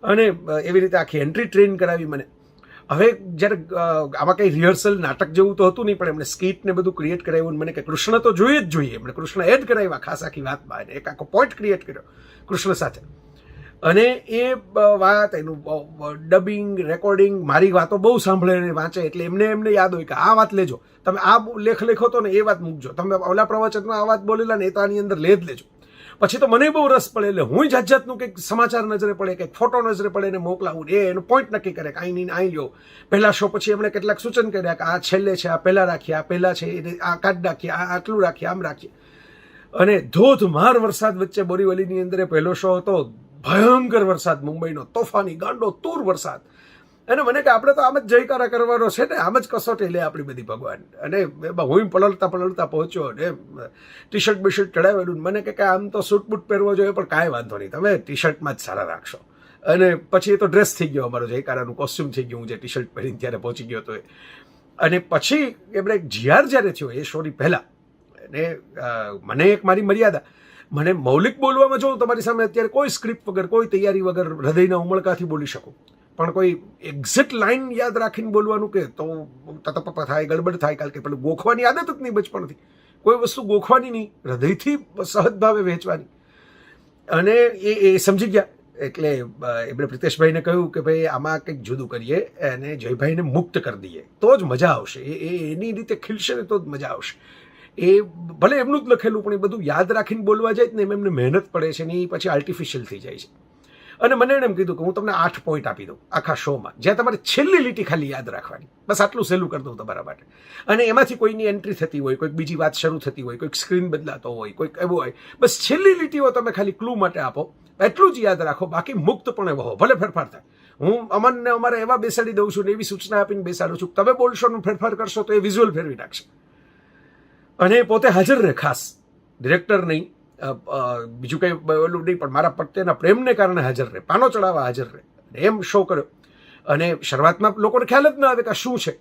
અને એવી રીતે આખી એન્ટ્રી ટ્રેન કરાવી મને. હવે જ્યારે આમાં કંઈ રિહર્સલ નાટક જેવું તો હતું નહીં, પણ એમણે સ્કીટ ને બધું ક્રિએટ કરાવ્યું. મને કે કૃષ્ણ તો જોઈએ જ જોઈએ. એમણે કૃષ્ણ એડ કરાવ્યા ખાસ આખી વાતમાં. એક આખો પોઈન્ટ ક્રિએટ કર્યો કૃષ્ણ સાથે. અને એ વાત, એનું ડબિંગ, રેકોર્ડિંગ, મારી વાતો બહુ સાંભળે અને વાંચે. એટલે એમને યાદ હોય કે આ વાત લેજો, તમે આ લેખ લેખો તો ને એ વાત મૂકજો, તમે ઓલા પ્રવચનમાં આ વાત બોલેલા ને એ તો આની અંદર લેજો. પછી તો મને બહુ રસ પડે. એટલે હું જાતનું કંઈક સમાચાર નજરે પડે, કંઈક ફોટો નજરે પડે એને મોકલાવું. એનું પોઈન્ટ નક્કી કરે કે અહીં લ્યો પહેલા શો. પછી એમણે કેટલાક સૂચન કર્યા કે આ છેલ્લે છે, આ પહેલાં રાખીએ, આ પહેલાં છે, આ કાઢ નાખીએ, આ આટલું રાખીએ, આમ રાખીએ. અને ધોધમાર વરસાદ વચ્ચે બોરીવલીની અંદર પહેલો શો હતો. ભયંકર વરસાદ, મુંબઈનો તોફાની ગાંડો તૂર વરસાદ. અને મને કે આપણે તો આમ જ જયકારા કરવાનો છે ને, આમ જ કસોટી લે આપણી બધી ભગવાન. અને હું પલળતા પહોંચ્યો ને ટી શર્ટ બીશર્ટ ચડાવેલું. મને કે આમ તો સૂટ બૂટ પહેરવો જોઈએ, પણ કાંઈ વાંધો નહીં, તમે ટી શર્ટમાં જ સારા રાખશો. અને પછી એ તો ડ્રેસ થઈ ગયો, અમારો જયકારાનું કોસ્ચ્યુમ થઈ ગયું. હું જે ટી શર્ટ પહેરીને ત્યારે પહોંચી ગયો હતો. અને પછી એમણે એક જીઆર જ્યારે થયો એ શોની પહેલાં, અને મને એક મારી મર્યાદા, મને મૌલિક બોલવામાં જો તમારી સામે અત્યારે કોઈ સ્ક્રિપ્ટ વગર, કોઈ તૈયારી વગર હૃદયના ઉમળકાથી બોલી શકું, પણ કોઈ એક્ઝેક્ટ લાઈન યાદ રાખીને બોલવાનું કે તો તતપપ થાય, ગડબડ થાય. કારણ કે પેલું ગોખવાની આદત જ નહીં બચપણથી. કોઈ વસ્તુ ગોખવાની નહીં, હૃદયથી સહજ ભાવે વહેંચવાની. અને એ સમજી ગયા. એટલે એમણે પ્રિતેશભાઈને કહ્યું કે ભાઈ આમાં કંઈક જુદું કરીએ અને જયભાઈને મુક્ત કરી દઈએ તો જ મજા આવશે. એની રીતે ખીલશે ને તો જ મજા આવશે. એ ભલે એમનું જ લખેલું, પણ એ બધું યાદ રાખીને બોલવા જાય ને એમને મહેનત પડે છે ને એ પછી આર્ટિફિશિયલ થઈ જાય છે. અને મને એમ કીધું કે હું તમને 8 પોઈન્ટ આપી દઉં આખા શોમાં, જ્યાં તમારે છેલ્લી લીટી ખાલી યાદ રાખવાની. બસ આટલું સહેલું કરી દઉં તમારા માટે. અને એમાંથી કોઈની એન્ટ્રી થતી હોય, કોઈક બીજી વાત શરૂ થતી હોય, કોઈક સ્ક્રીન બદલાતો હોય, કોઈક એવું હોય. બસ છેલ્લી લીટીઓ તમે ખાલી ક્લુ માટે આપો, એટલું જ યાદ રાખો. બાકી મુક્તપણે વહો, ભલે ફેરફાર થાય. હું અમનને અમારે એવા બેસાડી દઉં છું ને એવી સૂચના આપીને બેસાડું છું, તમે બોલશો ને ફેરફાર કરશો તો એ વિઝ્યુઅલ ફેરવી નાખશે. અને પોતે હાજર રહે, ખાસ ડિરેક્ટર નહીં, બીજું કંઈ બોલું નહીં, પણ મારા પ્રત્યેના પ્રેમને કારણે હાજર રહે, પાનો ચડાવવા હાજર રહે. એમ શો કર્યો. અને શરૂઆતમાં લોકોને ખ્યાલ જ ના આવે કે આ શું છે.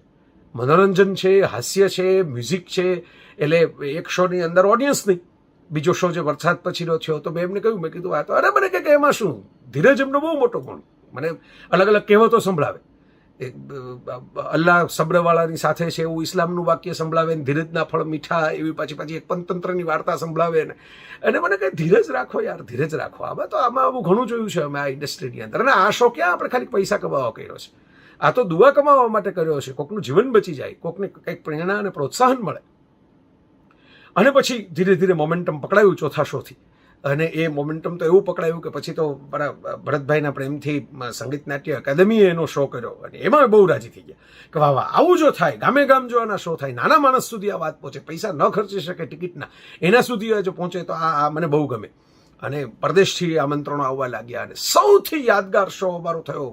મનોરંજન છે, હાસ્ય છે, મ્યુઝિક છે. એટલે એક શોની અંદર ઓડિયન્સ નહીં. બીજો શો જે વરસાદ પછીનો થયો તો મેં એમને કહ્યું, મેં કીધું આ તો અરે મને કે એમાં શું, ધીરજ એમનો બહુ મોટો ગુણ. મને અલગ અલગ કહેવતો સંભળાવે અલ્લાહ સબ્રવાળાની સાથે છે એવું ઇસ્લામનું વાક્ય સંભળાવે ને ધીરજના ફળ મીઠા એવી પાછી એક પંચતંત્રની વાર્તા સંભળાવે ને અને મને કહે ધીરજ રાખો યાર, ધીરજ રાખો. આમાં આવું ઘણું જોયું છે અમે આ ઇન્ડસ્ટ્રીની અંદર. અને આ શો ક્યાં આપણે ખાલી પૈસા કમાવા કર્યો છે, આ તો દુઆ કમાવા માટે કર્યો છે. કોકનું જીવન બચી જાય, કોકને કંઈક પ્રેરણા અને પ્રોત્સાહન મળે. અને પછી ધીરે ધીરે મોમેન્ટમ પકડાયું ચોથા શોથી. અને એ મોમેન્ટમ તો એવું પકડાયું કે પછી તો મારા ભરતભાઈના પ્રેમથી સંગીત નાટ્ય અકાદમીએ એનો શો કર્યો અને એમાં બહુ રાજી થઈ ગયા કે વાહ વાહ, આવું જો થાય, ગામે ગામ જો આના શો થાય, નાના માણસ સુધી આ વાત પહોંચે, પૈસા ન ખર્ચી શકે ટિકિટના, એના સુધી જો પહોંચે તો આ મને બહુ ગમે. અને પરદેશથી આમંત્રણો આવવા લાગ્યા. અને સૌથી યાદગાર શો અમારો થયો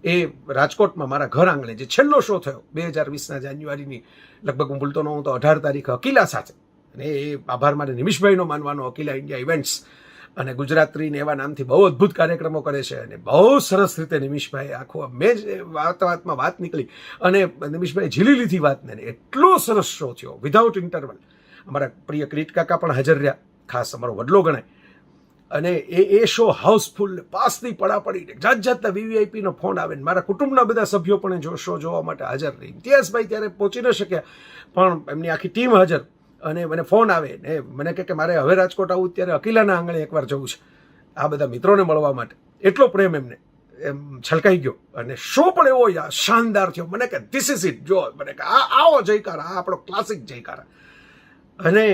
એ રાજકોટમાં મારા ઘર આંગણે જે છેલ્લો શો થયો 2020ના જાન્યુઆરીની, લગભગ હું ભૂલતો ન હું તો 18 તારીખે અકીલા સાથે. અને એ આભાર મારે નિમિષભાઈનો માનવાનો, અકીલા ઇન્ડિયા ઇવેન્ટ્સ અને ગુજરાતરીને એવા નામથી બહુ અદ્ભુત કાર્યક્રમો કરે છે. અને બહુ સરસ રીતે નિમિષભાઈ આખું મેં જ વાતમાં વાત નીકળી અને નિમિષભાઈ ઝીલી લીધી વાતને. એટલો સરસ શો થયો વિધાઉટ ઇન્ટરવલ. અમારા પ્રિય કિરીટ કાકા પણ હાજર રહ્યા, ખાસ અમારો વડલો ગણાય. અને એ શો હાઉસફુલ, પાસની પડાપડી, જાત જાતના વીવીઆઈપીનો ફોન આવે ને મારા કુટુંબના બધા સભ્યો પણ શો જોવા માટે હાજર રહી. ઇમ્તિયાઝભાઈ ત્યારે પહોંચી ન શક્યા પણ એમની આખી ટીમ હાજર. અને મને ફોન આવે ને મને કહે કે મારે હવે રાજકોટ આવું, ત્યારે અકીલાના આંગણે એકવાર જવું છે આ બધા મિત્રોને મળવા માટે. એટલો પ્રેમ એમને એમ છલકાઈ ગયો. અને શો પણ એવો શાનદાર થયો. મને કે ધીસ ઇઝ ઇટ, જો મને કે આવો જયકારા, આ આપણો ક્લાસિક જયકારા. અને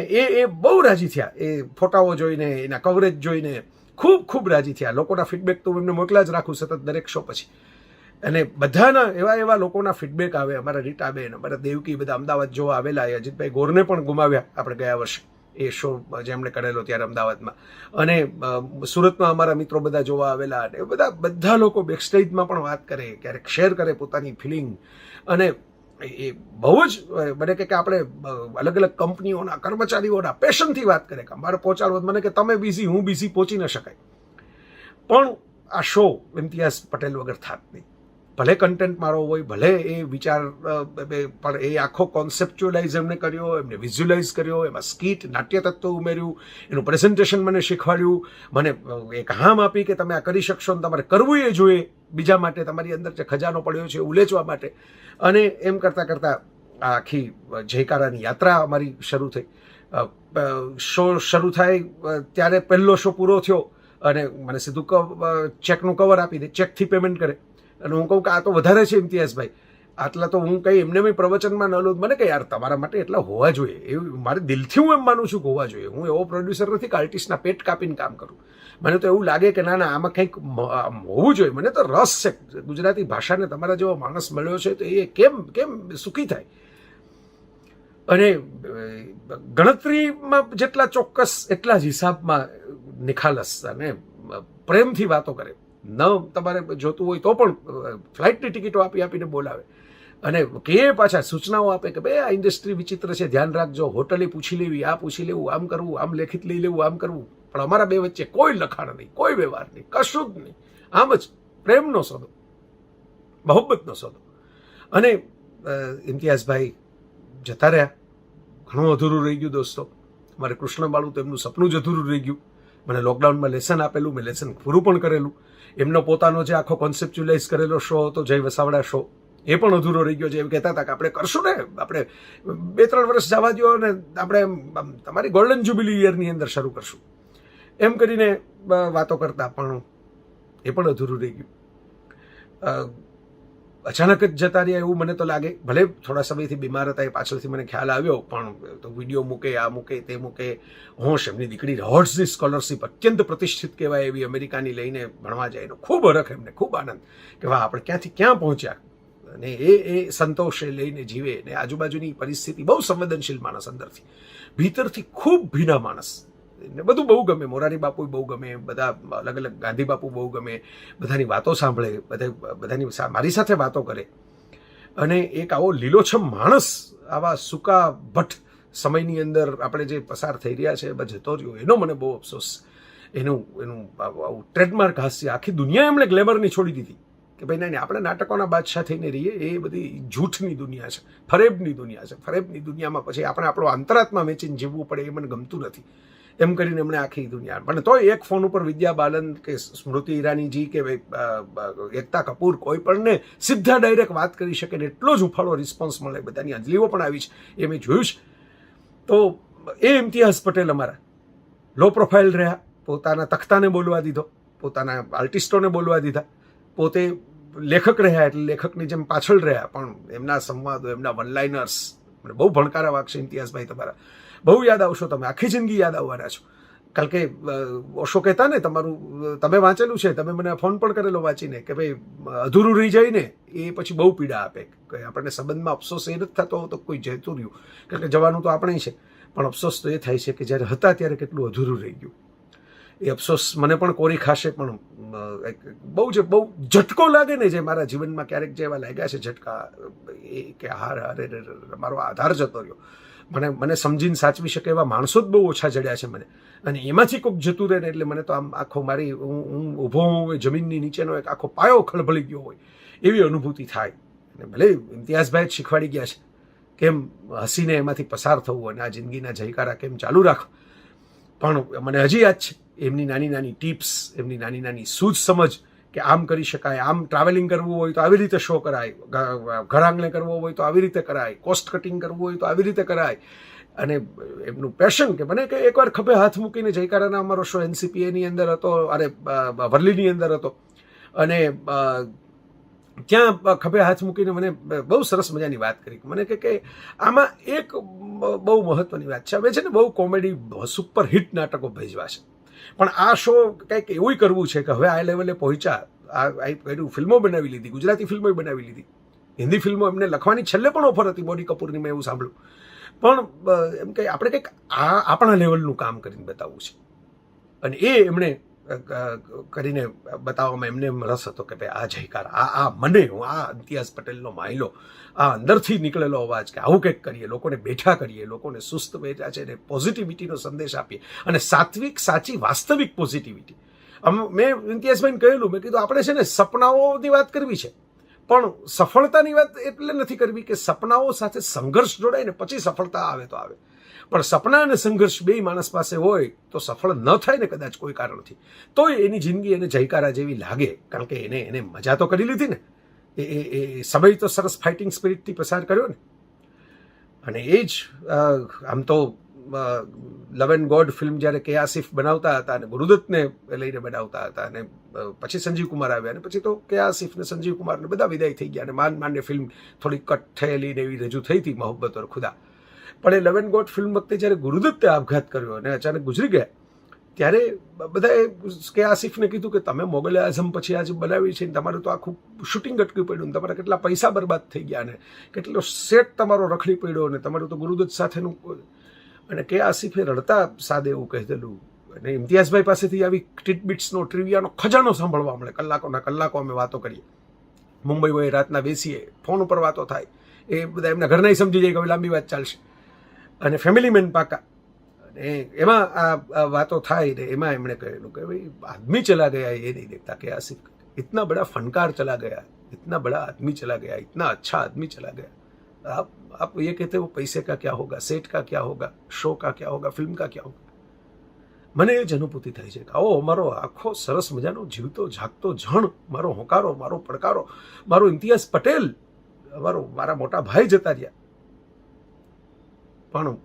એ બહુ રાજી થયા એ ફોટાઓ જોઈને, એના કવરેજ જોઈને ખૂબ ખૂબ રાજી થયા. લોકોના ફીડબેક તો એમને મોકલા જ રાખું સતત દરેક શો પછી. અને બધાના એવા લોકોના ફીડબેક આવે. અમારા રીટાબેન, અમારા દેવકી બધા અમદાવાદ જોવા આવેલા. એ અજીતભાઈ ગોરને પણ ગુમાવ્યા આપણે ગયા વર્ષે એ શો જેમણે કરેલો ત્યારે અમદાવાદમાં. અને સુરતમાં અમારા મિત્રો બધા જોવા આવેલા. અને બધા લોકો બેકસ્ટેજમાં પણ વાત કરે, ક્યારેક શેર કરે પોતાની ફિલિંગ. અને એ બહુ જ મને કે આપણે અલગ અલગ કંપનીઓના કર્મચારીઓના પેશનથી વાત કરે કે અમારે પહોંચાડવો. મને કે તમે બિઝી, હું બિઝી, પહોંચી ન શકાય. પણ આ શો ઇમ્તિયાઝ પટેલ વગર થાત નહીં. ભલે કન્ટેન્ટ મારો હોય, ભલે એ વિચાર, પણ એ આખો કોન્સેપ્ચ્યુઅલાઇઝ એમને કર્યો, એમને વિઝ્યુઅલાઇઝ કર્યો, એમાં સ્કીટ, નાટ્ય તત્વ ઉમેર્યું, એનું પ્રેઝન્ટેશન મને શીખવાડ્યું, મને એક હામ આપી કે તમે આ કરી શકશો ને તમારે કરવું એ જોઈએ બીજા માટે, તમારી અંદર જે ખજાનો પડ્યો છે ઉલેચવા માટે. અને એમ કરતાં કરતાં આ આખી જયકારાની યાત્રા અમારી શરૂ થઈ. શો શરૂ થાય ત્યારે પહેલો શો પૂરો થયો અને મને સીધું ચેકનું કવર આપી દે, ચેકથી પેમેન્ટ કરે. અને હું કહું કે આ તો વધારે છે ઇમ્તિયાઝભાઈ, આટલા તો હું કંઈ એમને પ્રવચનમાં ન લઉં. મને કે યાર તમારા માટે એટલા હોવા જોઈએ, એવું મારે દિલથી હું એમ માનું છું કે હોવા જોઈએ. હું એવો પ્રોડ્યુસર નથી કે આર્ટિસ્ટના પેટ કાપીને કામ કરું. મને તો એવું લાગે કે ના આમાં કંઈક હોવું જોઈએ. મને તો રસ છે ગુજરાતી ભાષાને, તમારા જેવો માણસ મળ્યો છે તો એ કેમ સુખી થાય. અને ગણતરીમાં જેટલા ચોક્કસ એટલા જ હિસાબમાં નિખાલસ અને પ્રેમથી વાતો કરે. ન તમારે જોતું હોય તો પણ ફ્લાઇટની ટિકિટો આપીને બોલાવે. અને કે પાછા સૂચનાઓ આપે કે ભાઈ આ ઇન્ડસ્ટ્રી વિચિત્ર છે, ધ્યાન રાખજો, હોટલે પૂછી લેવી, આ પૂછી લેવું, આમ કરવું, આમ લેખિત લઈ લેવું, આમ કરવું. પણ અમારા બે વચ્ચે કોઈ લખાણ નહીં, કોઈ વ્યવહાર નહીં, કશું જ નહીં. આમ જ પ્રેમનો સોદો, મોહબ્બતનો સોદો. અને ઇમ્તિયાઝભાઈ જતા રહ્યા, ઘણું અધૂરું રહી ગયું દોસ્તો. મારે કૃષ્ણબાળું તો એમનું સપનું જ અધૂરું રહી ગયું. મને લોકડાઉનમાં લેસન આપેલું, મેં લેસન પૂરું પણ કરેલું. એમનો પોતાનો જે આખો કોન્સેપ્ચ્યુલાઇઝ કરેલો શો હતો જય વસાવડા શો, એ પણ અધૂરો રહી ગયો છે. એમ કહેતા હતા કે આપણે કરશું ને, આપણે 2-3 વર્ષ જવા દો અને આપણે તમારી ગોલ્ડન જ્યુબિલી યરની અંદર શરૂ કરશું એમ કરીને વાતો કરતા. પણ એ પણ અધૂરું રહી ગયું. અચાનક જ જતા રહ્યા એવું મને તો લાગે. ભલે થોડા સમયથી બીમાર હતા એ પાછળથી મને ખ્યાલ આવ્યો, પણ તો વિડીયો મૂકે, આ મૂકે, તે મૂકે. હોશ એમની દીકરી રોડ્સની સ્કોલરશિપ અત્યંત પ્રતિષ્ઠિત કહેવાય એવી અમેરિકાની લઈને ભણવા જાય એનો ખૂબ હરખ એમને, ખૂબ આનંદ કે વાહ આપણે ક્યાંથી ક્યાં પહોંચ્યા. અને એ સંતોષ એ લઈને જીવે. ને આજુબાજુની પરિસ્થિતિ, બહુ સંવેદનશીલ માણસ, અંદરથી ભીતરથી ખૂબ ભીના માણસ. ને બધું બહુ ગમે. મોરારી બાપુ બહુ ગમે, બધા અલગ અલગ ગાંધી બાપુ બહુ ગમે. બધાની વાતો સાંભળે, બધાની મારી સાથે વાતો કરે. અને એક આવો લીલોછમ માણસ આવા સૂકા ભટ્ટ સમયની અંદર આપણે જે પસાર થઈ રહ્યા છે બસ જતો રહ્યો, એનો મને બહુ અફસોસ. એનું આવું ટ્રેડમાર્ક હાસ્ય આખી દુનિયા એમણે ગ્લેમરની છોડી દીધી કે ભાઈ નહીં આપણે નાટકોના બાદશાહ થઈને રહીએ. એ બધી જૂઠની દુનિયા છે, ફરેબની દુનિયા છે. ફરેબની દુનિયામાં પછી આપણે આપણો અંતરાત્મા વેચીને જીવવું પડે એ મને ગમતું નથી. એમ કરીને એમણે આખી દુનિયા, પણ તોય એક ફોન ઉપર વિદ્યા બાલન કે સ્મૃતિ ઈરાનીજી કે એકતા કપૂર કોઈ પણને સીધા ડાયરેક્ટ વાત કરી શકે ને એટલો જ ઉફાળો રિસ્પોન્સ મળે, બધાની અંજલીઓ પણ આવી છે એ મેં જોયું છે. તો એ ઇમ્તિયાઝ પટેલ અમારા લો પ્રોફાઇલ રહ્યા, પોતાના તખ્તાને બોલવા દીધો, પોતાના આર્ટિસ્ટોને બોલવા દીધા, પોતે લેખક રહ્યા એટલે લેખકની જેમ પાછળ રહ્યા, પણ એમના સંવાદો, એમના વન લાઇનર્સ મને બહુ ભણકારા વાગશે ઇમ્તિયાઝભાઈ, તમારા બહુ યાદ આવશો, તમે આખી જિંદગી યાદ આવવાના છો. કારણ કે ઓશો કહેતા ને, તમારું તમે વાંચેલું છે, તમે મને ફોન પણ કરેલો વાંચીને કે ભાઈ અધૂરું રહી જાય ને એ પછી બહુ પીડા આપે, કે આપણને સંબંધમાં અફસોસ એ નથી થતો તો કોઈ જતું રહ્યું, કારણ કે જવાનું તો આપણે છે, પણ અફસોસ તો એ થાય છે કે જ્યારે હતા ત્યારે કેટલું અધૂરું રહી ગયું. એ અફસોસ મને પણ કોરી ખાશે, પણ બહુ ઝટકો લાગે ને જે મારા જીવનમાં ક્યારેક જે એવા લાગ્યા છે ઝટકા, એ કે અરે મારો આધાર જતો રહ્યો. મને સમજીને સાચવી શકે એવા માણસો જ બહુ ઓછા જડ્યા છે મને, અને એમાંથી કોઈક જતું રહે ને એટલે મને તો આમ આખો મારી હું ઊભો હોઉં જમીનની નીચેનો એક આખો પાયો ખળભળી ગયો હોય એવી અનુભૂતિ થાય. અને ભલે ઇમ્તિયાઝભાઈ જ શીખવાડી ગયા છે કેમ હસીને એમાંથી પસાર થવું અને આ જિંદગીના જયકારા કેમ ચાલુ રાખવા, પણ મને હજી યાદ છે એમની નાની નાની ટિપ્સ, એમની નાની નાની સૂઝ સમજ કે આમ કરી શકાય, આમ ટ્રાવેલિંગ કરવું હોય તો આવી રીતે શો કરાય, ઘર આંગણે કરવો હોય તો આવી રીતે કરાય, કોસ્ટ કટિંગ કરવું હોય તો આવી રીતે કરાય. અને એમનું પેશન કે મને કે એકવાર ખભે હાથ મૂકીને જયકારાના અમારો શો NCPA અંદર હતો, અરે વર્લીની અંદર હતો, અને ત્યાં ખભે હાથ મૂકીને મને બહુ સરસ મજાની વાત કરી. મને કે આમાં એક બહુ મહત્વની વાત છે, હવે છે ને બહુ કોમેડી સુપર હિટ નાટકો ભજવા છે, પણ આ શો કંઈક એવું કરવું છે કે હવે આ લેવલે પહોંચ્યા, આ કર્યું, ફિલ્મો બનાવી લીધી, ગુજરાતી ફિલ્મો બનાવી લીધી, હિન્દી ફિલ્મો એમને લખવાની છેલ્લે પણ ઓફર હતી બોડી કપૂરની, મેં એવું સાંભળ્યું, પણ એમ કે આપણે કંઈક આપણા લેવલનું કામ કરીને બતાવવું છે, અને એ એમણે કરીને બતાવવામાં એમને રસ હતો કે ભાઈ આ જયકાર, આ મને, હું આ ઇમ્તિયાઝ પટેલનો માયલો, આ અંદરથી નીકળેલો અવાજ કે આવું કંઈક કરીએ, લોકોને બેઠા કરીએ, લોકોને સુસ્ત બેઠા છે ને પોઝિટિવિટીનો સંદેશ આપીએ, અને સાત્વિક, સાચી, વાસ્તવિક પોઝિટિવિટી. મેં ઇમ્તિયાઝભાઈને કહેલું, મેં કીધું આપણે છે ને સપનાઓની વાત કરવી છે, પણ સફળતાની વાત એટલે નથી કરવી કે સપનાઓ સાથે સંઘર્ષ જોડાય ને પછી સફળતા આવે તો આવે, પણ સપના અને સંઘર્ષ બે માણસ પાસે હોય તો સફળ ન થાય ને કદાચ કોઈ કારણથી, તોય એની જિંદગી એને જયકારા જેવી લાગે, કારણ કે એને મજા તો કરી લીધી ને, એ સમય તો સરસ ફાઇટિંગ સ્પિરિટથી પસાર કર્યો ને. અને એ જ આમ તો લવ એન્ડ ગોડ ફિલ્મ જ્યારે કે આસિફ બનાવતા હતા અને ગુરુદત્તને લઈને બનાવતા હતા, અને પછી સંજીવ કુમાર આવ્યા, અને પછી તો કે આસિફ ને સંજીવ કુમારને બધા વિદાય થઈ ગયા, અને માંડ ફિલ્મ થોડી કટ થયેલી ને એવી રજૂ થઈ હતી, મોહબ્બત ઓર ખુદા. પણ એ લવ એન્ડ ગોડ ફિલ્મ વખતે જ્યારે ગુરુદત્તે આપઘાત કર્યો અને અચાનક ગુજરી ગયા, ત્યારે બધાએ કે આસિફને કીધું કે તમે મોગલ આઝમ પછી આજે બનાવી છે, તમારું તો આખું શૂટિંગ અટકી પડ્યું, તમારા કેટલા પૈસા બરબાદ થઈ ગયા, અને કેટલો સેટ તમારો રખડી પડ્યો, અને તમારું તો ગુરુદત્ત સાથેનું. અને કે આસિફે રડતા સાદે એવું કહેલું, અને ઇમ્તિયાઝભાઈ પાસેથી આવી ટીટબિટ્સનો, ટ્રિવિયાનો ખજાનો સાંભળવા મળે, કલાકોના કલાકો અમે વાતો કરીએ, મુંબઈ હોય રાતના બેસીએ, ફોન ઉપર વાતો થાય, એ બધા એમના ઘરના સમજી જાય કે લાંબી વાત ચાલશે, અને ફેમિલી મેન પાકા, અને એમાં આ વાતો થાય ને એમાં એમણે કહેલું કે ભાઈ આદમી ચલા ગયા એ નહીં દેખતા કે આસિફ, ઇતના બડા ફનકાર ચલા ગયા, ઇતના બડા આદમી ચલા ગયા, ઇતના અચ્છા આદમી ચલા ગયા, आप ये कहते हो पैसे का क्या होगा, सेट का क्या होगा, शो का क्या होगा, फिल्म का क्या होगा. મને એ જ અનુભૂતિ થાય છે કે આવો મારો આખો સરસ મજાનો જીવતો જાગતો જણ, મારો હોંકારો, મારો પડકારો, મારો ઇમ્તિયાઝ પટેલ, મારા મોટા ભાઈ જતા રહ્યા, પણ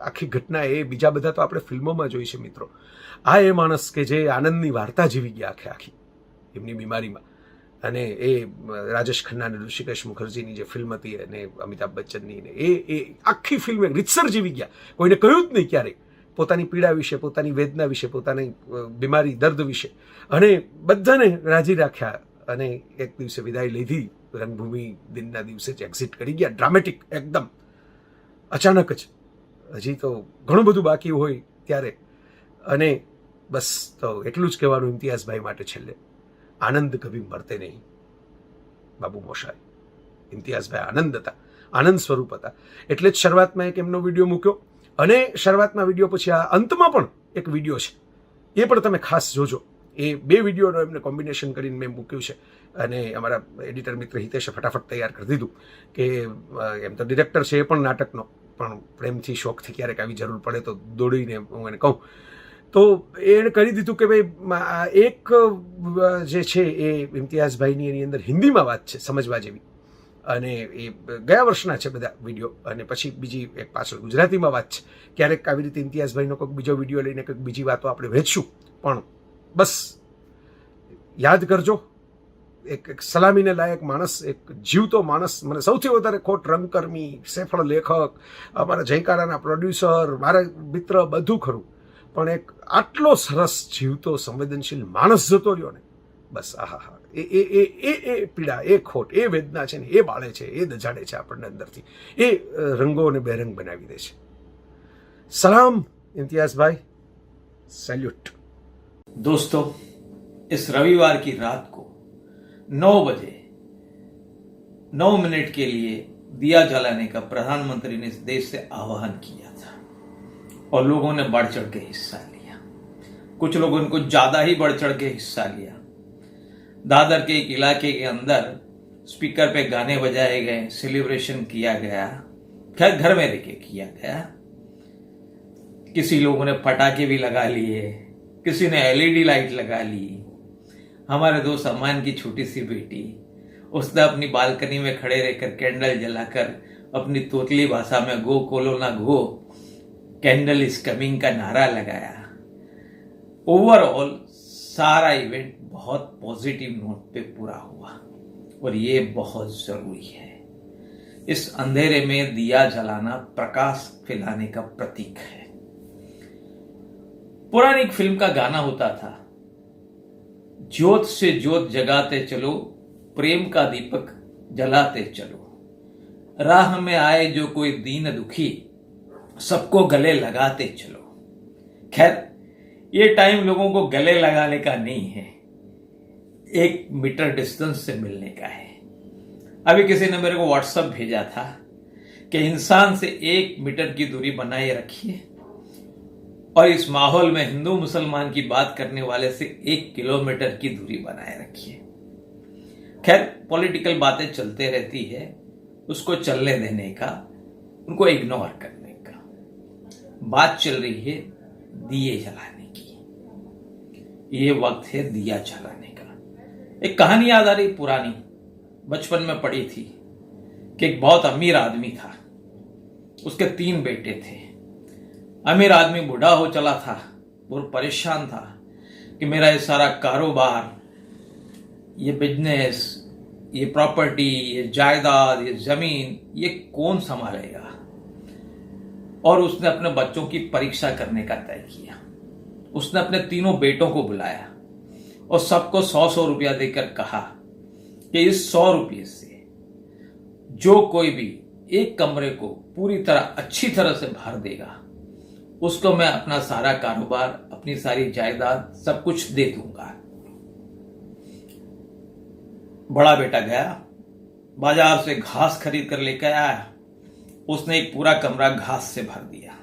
આખી ઘટના એ બીજા બધા તો આપણે ફિલ્મોમાં જોઈ છે મિત્રો. આ એ માણસ કે જે આનંદની વાર્તા જીવી ગયા આખી એમની બીમારીમાં, અને એ રાજેશ ખન્ના અને ઋષિકેશ મુખર્જીની જે ફિલ્મ હતી અને અમિતાભ બચ્ચનની ને એ આખી ફિલ્મ રીતસર જીવી ગયા, કોઈને કહ્યું જ નહીં ક્યારેય પોતાની પીડા વિશે, પોતાની વેદના વિશે, પોતાની બીમારી, દર્દ વિશે, અને બધાને રાજી રાખ્યા, અને એક દિવસે વિદાય લીધી, રંગભૂમિ દિનના દિવસે જ એક્ઝિટ કરી ગયા, ડ્રામેટિક એકદમ અચાનક જ. હજી તો ઘણું બધું બાકી હોય ત્યારે, અને બસ તો એટલું જ કહેવાનું ઇમ્તિયાઝભાઈ માટે છેલ્લે, આનંદ કભી મરતે નહીં. બાબુ મોશાય, ઇમ્તિયાઝભાઈ આનંદ હતા, આનંદ સ્વરૂપ હતા. એટલે જ શરૂઆતમાં એક એમનો વિડીયો મૂક્યો, અને શરૂઆતના વિડીયો પછી આ અંતમાં પણ એક વિડીયો છે, એ પણ તમે ખાસ જોજો. એ બે વિડીયોનો એમને કોમ્બિનેશન કરીને મેં મૂક્યું છે, અને અમારા એડિટર મિત્ર હિતેશે ફટાફટ તૈયાર કરી દીધું કે એમ તો ડિરેક્ટર છે એ પણ નાટકનો, પણ પ્રેમથી શોખથી ક્યારેક આવી જરૂર પડે તો દોડીને હું એને કહું. તો એણે કરી દીધું કે ભાઈ એક જે છે એ ઇમ્તિયાઝભાઈની એની અંદર હિન્દીમાં વાત છે સમજવા જેવી, અને એ ગયા વર્ષના છે બધા વિડીયો, અને પછી બીજી એક પાછળ ગુજરાતીમાં વાત છે. ક્યારેક આવી રીતે ઇમ્તિયાઝભાઈનો કોઈક બીજો વિડીયો લઈને કંઈક બીજી વાતો આપણે વહેંચશું, પણ બસ યાદ કરજો, એક સલામીને લાયક માણસ, એક જીવતો માણસ. મને સૌથી વધારે ખોટ રંગકર્મી, સફળ લેખક, અમારા જયકારાના પ્રોડ્યુસર, મારા મિત્ર, બધું ખરું, પણ એક આટલો સરસ જીવતો સંવેદનશીલ માણસ જતો રહ્યો ને, બસ આહા, એ પીડા, એ ખોટ, એ વેદના છે ને, એ બાળે છે, એ દજાડે છે આપણને અંદરથી, એ રંગોને બેરંગ બનાવી દે છે. સલામ इम्तियाज भाई, सैल्यूट. दोस्तों, इस रविवार की रात को 9 बजे 9 मिनट के लिए दिया जलाने का प्रधानमंत्री ने इस देश से आह्वान किया था और लोगों ने बढ़ चढ़ के हिस्सा लिया. कुछ लोगों ने कुछ ज्यादा ही बढ़ चढ़ के हिस्सा लिया. दादर के एक इलाके के अंदर स्पीकर पे गाने बजाए गए, सेलिब्रेशन किया गया, खैर घर में रह के किया गया. किसी लोगों ने पटाखे भी लगा लिए, किसी ने एलईडी लाइट लगा ली. हमारे दोस्त अमान की छोटी सी बेटी, उसने अपनी बालकनी में खड़े रहकर कैंडल जलाकर अपनी तोतली भाषा में गो कोलोना गो, कैंडल इज कमिंग का नारा लगाया. ओवरऑल सारा इवेंट बहुत पॉजिटिव नोट पे पूरा हुआ और ये बहुत जरूरी है. इस अंधेरे में दिया जलाना प्रकाश फैलाने का प्रतीक है. पुरानी एक फिल्म का गाना होता था, ज्योत से ज्योत जगाते चलो, प्रेम का दीपक जलाते चलो, राह में आए जो कोई दीन दुखी, सबको गले लगाते चलो. खैर, ये टाइम लोगों को गले लगाने का नहीं है, 1 मीटर डिस्टेंस से मिलने का है. अभी किसी ने मेरे को व्हाट्सएप भेजा था कि इंसान से 1 मीटर की दूरी बनाए रखिए और इस माहौल में हिंदू मुसलमान की बात करने वाले से 1 किलोमीटर की दूरी बनाए रखिए. खैर, पॉलिटिकल बातें चलते रहती है, उसको चलने देने का, उनको इग्नोर करने का. बात चल रही है दिए जलाने की. ये वक्त है दिया जलाने का. एक कहानी याद आ रही पुरानी, बचपन में पढ़ी थी कि एक बहुत अमीर आदमी था, उसके 3 बेटे थे. अमीर आदमी बूढ़ा हो चला था, बहुत परेशान था कि मेरा ये सारा कारोबार, ये बिजनेस, ये प्रॉपर्टी, ये जायदाद, ये जमीन, ये कौन संभालेगा. और उसने अपने बच्चों की परीक्षा करने का तय किया. उसने अपने 3 बेटों को बुलाया और सबको 100-100 रुपया देकर कहा कि इस 100 रुपये से जो कोई भी एक कमरे को पूरी तरह अच्छी तरह से भर देगा, उसको मैं अपना सारा कारोबार, अपनी सारी जायदाद, सब कुछ दे दूंगा. बड़ा बेटा गया, बाजार से घास खरीद कर लेकर आया. उसने एक पूरा कमरा घास से भर दिया.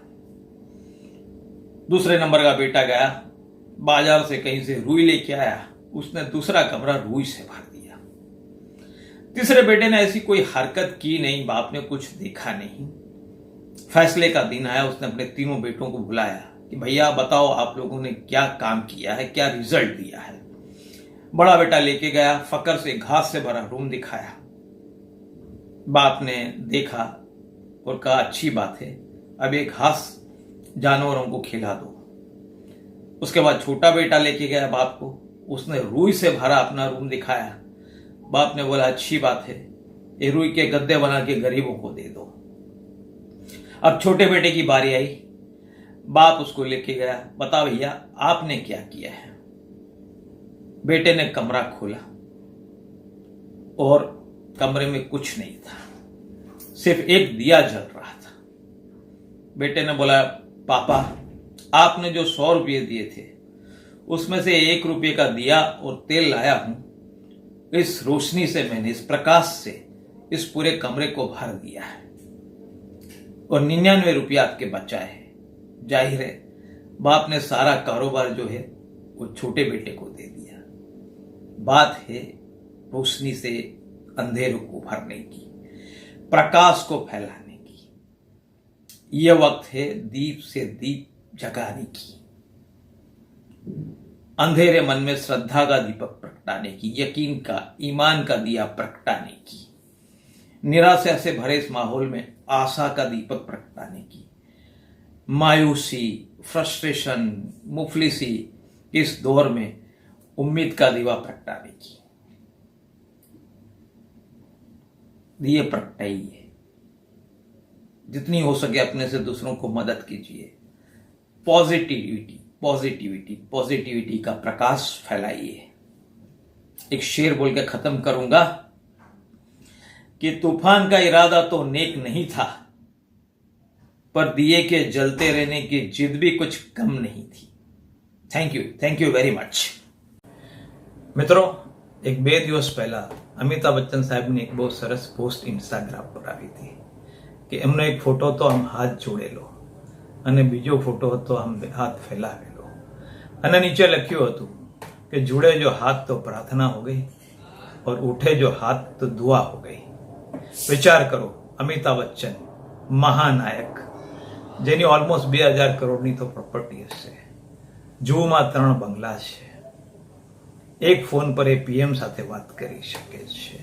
दूसरे नंबर का बेटा गया, बाजार से कहीं से रुई लेके आया. उसने दूसरा कमरा रुई से भर दिया. तीसरे बेटे ने ऐसी कोई हरकत की नहीं, बाप ने कुछ देखा नहीं. फैसले का दिन आया, उसने अपने 3 बेटों को बुलाया कि भैया बताओ आप लोगों ने क्या काम किया है, क्या रिजल्ट दिया है. बड़ा बेटा लेके गया, फकर से घास से भरा रूम दिखाया. बाप ने देखा और कहा अच्छी बात है, अब ये घास जानवरों को खिला दो. उसके बाद छोटा बेटा लेके गया बाप को, उसने रुई से भरा अपना रूम दिखाया. बाप ने बोला अच्छी बात है, ये रुई के गद्दे बना के गरीबों को दे दो. अब छोटे बेटे की बारी आई. बाप उसको लेके गया, बता भैया आपने क्या किया है. बेटे ने कमरा खोला और कमरे में कुछ नहीं था, सिर्फ एक दिया जल रहा था. बेटे ने बोला पापा आपने जो 100 रुपये दिए थे उसमें से 1 रुपये का दिया और तेल लाया हूं. इस रोशनी से मैंने, इस प्रकाश से इस पूरे कमरे को भर दिया है और 99 रुपया आपके बचा है. जाहिर है बाप ने सारा कारोबार जो है वो छोटे बेटे को दे दिया. बात है रोशनी से अंधेरों को भरने की, प्रकाश को फैलाने की. ये वक्त है दीप से दीप जगाने की, अंधेरे मन में श्रद्धा का दीपक प्रगटाने की, यकीन का, ईमान का दिया प्रगटाने की, निराशा से भरे इस माहौल में आशा का दीपक प्रगटाने की, मायूसी, फ्रस्ट्रेशन, मुफलिसी इस दौर में उम्मीद का दीवा प्रगटाने की। दिए प्रगटाइए, जितनी हो सके अपने से दूसरों को मदद कीजिए, पॉजिटिविटी पॉजिटिविटी पॉजिटिविटी का प्रकाश फैलाइए। एक शेर बोल के खत्म करूंगा कि तूफान का इरादा तो नेक नहीं था, पर दिए के जलते रहने की जिद भी कुछ कम नहीं थी। Thank you very much. મિત્રો, એક 2 દિવસ પહેલા અમિતાભ બચ્ચન સાહેબની એક બહુ સરસ પોસ્ટ ઇન્સ્ટાગ્રામ પર આવી હતી કે એમનો એક ફોટો તો આમ હાથ જોડેલો અને બીજો ફોટો હતો આમ હાથ ફેલાવેલો અને નીચે લખ્યું હતું કે जुड़े जो हाथ तो प्रार्थना हो गई और उठे जो हाथ तो दुआ हो गई। વિચાર કરો, અમિતાભ બચ્ચન મહાનાયક, જેની ઓલમોસ્ટ 2000 કરોડની તો પ્રોપર્ટી હશે, જૂમાં 3 બંગલા છે, એક ફોન પર એ પીએમ સાથે વાત કરી શકે છે,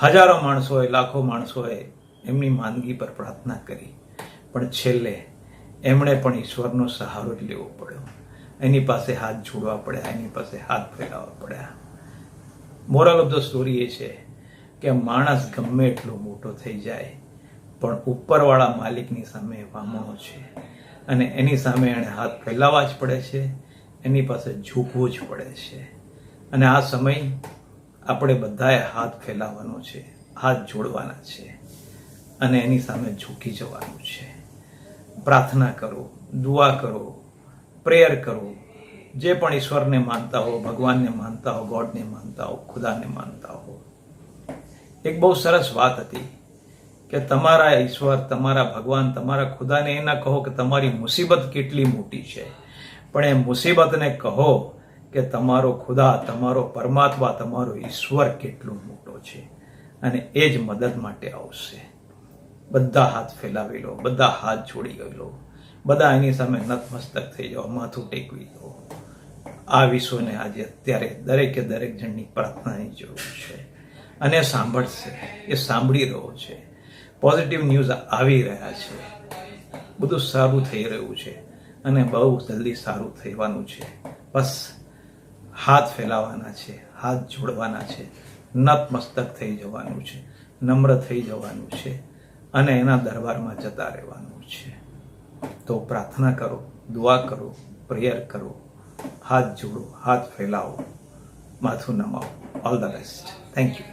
હજારો માણસોએ, લાખો માણસોએ એમની માંદગી પર પ્રાર્થના કરી, પણ છેલ્લે એમણે પણ ઈશ્વરનો સહારો જ લેવો પડ્યો, એની પાસે હાથ જોડવા પડ્યા, એની પાસે હાથ ફેલાવવા પડ્યા। મોરલ ઓફ ધ સ્ટોરી એ છે કે માણસ ગમે એટલો મોટો થઈ જાય પણ ઉપરવાળા માલિકની સામે વામણો છે અને એની સામે એણે હાથ ફેલાવવા જ પડે છે, એની પાસે ઝૂકવું જ પડે છે। અને આ સમય આપણે બધાએ હાથ ફેલાવવાનો છે, હાથ જોડવાના છે અને એની સામે ઝૂકી જવાનું છે। પ્રાર્થના કરો, દુઆ કરો, પ્રેયર કરો, જે પણ ઈશ્વરને માનતા હો, ભગવાનને માનતા હો, ગોડને માનતા હો, ખુદાને માનતા હો। એક બહુ સરસ વાત હતી કે તમારા ઈશ્વર, તમારા ભગવાન, તમારા ખુદાને એ ના કહો કે તમારી મુસીબત કેટલી મોટી છે, પણ એ મુસીબતને કહો કે તમારો ખુદા, તમારો પરમાત્મા, તમારો ઈશ્વર કેટલો મોટો છે અને એ જ મદદ માટે આવશે। બધા હાથ ફેલાવી લો, બધા હાથ જોડી લો, બધા એની સામે નતમસ્તક થઈ જાઓ, માથું ટેકવી દો। આ વિશ્વને આજે અત્યારે દરેકે દરેક જણની પ્રાર્થનાની જરૂર છે અને સાંભળશે, એ સાંભળી રહ્યો છે, પોઝિટિવ ન્યૂઝ આવી રહ્યા છે, બધું સારું થઈ રહ્યું છે અને બહુ જલ્દી સારું થવાનું છે। બસ હાથ ફેલાવાના છે, હાથ જોડવાના છે, નતમસ્તક થઈ જવાનું છે, નમ્ર થઈ જવાનું છે અને એના દરબારમાં જતા રહેવાનું છે। તો પ્રાર્થના કરો, દુઆ કરો, પ્રેયર કરો, હાથ જોડો, હાથ ફેલાવો, માથું નમાવો। All the best. Thank you.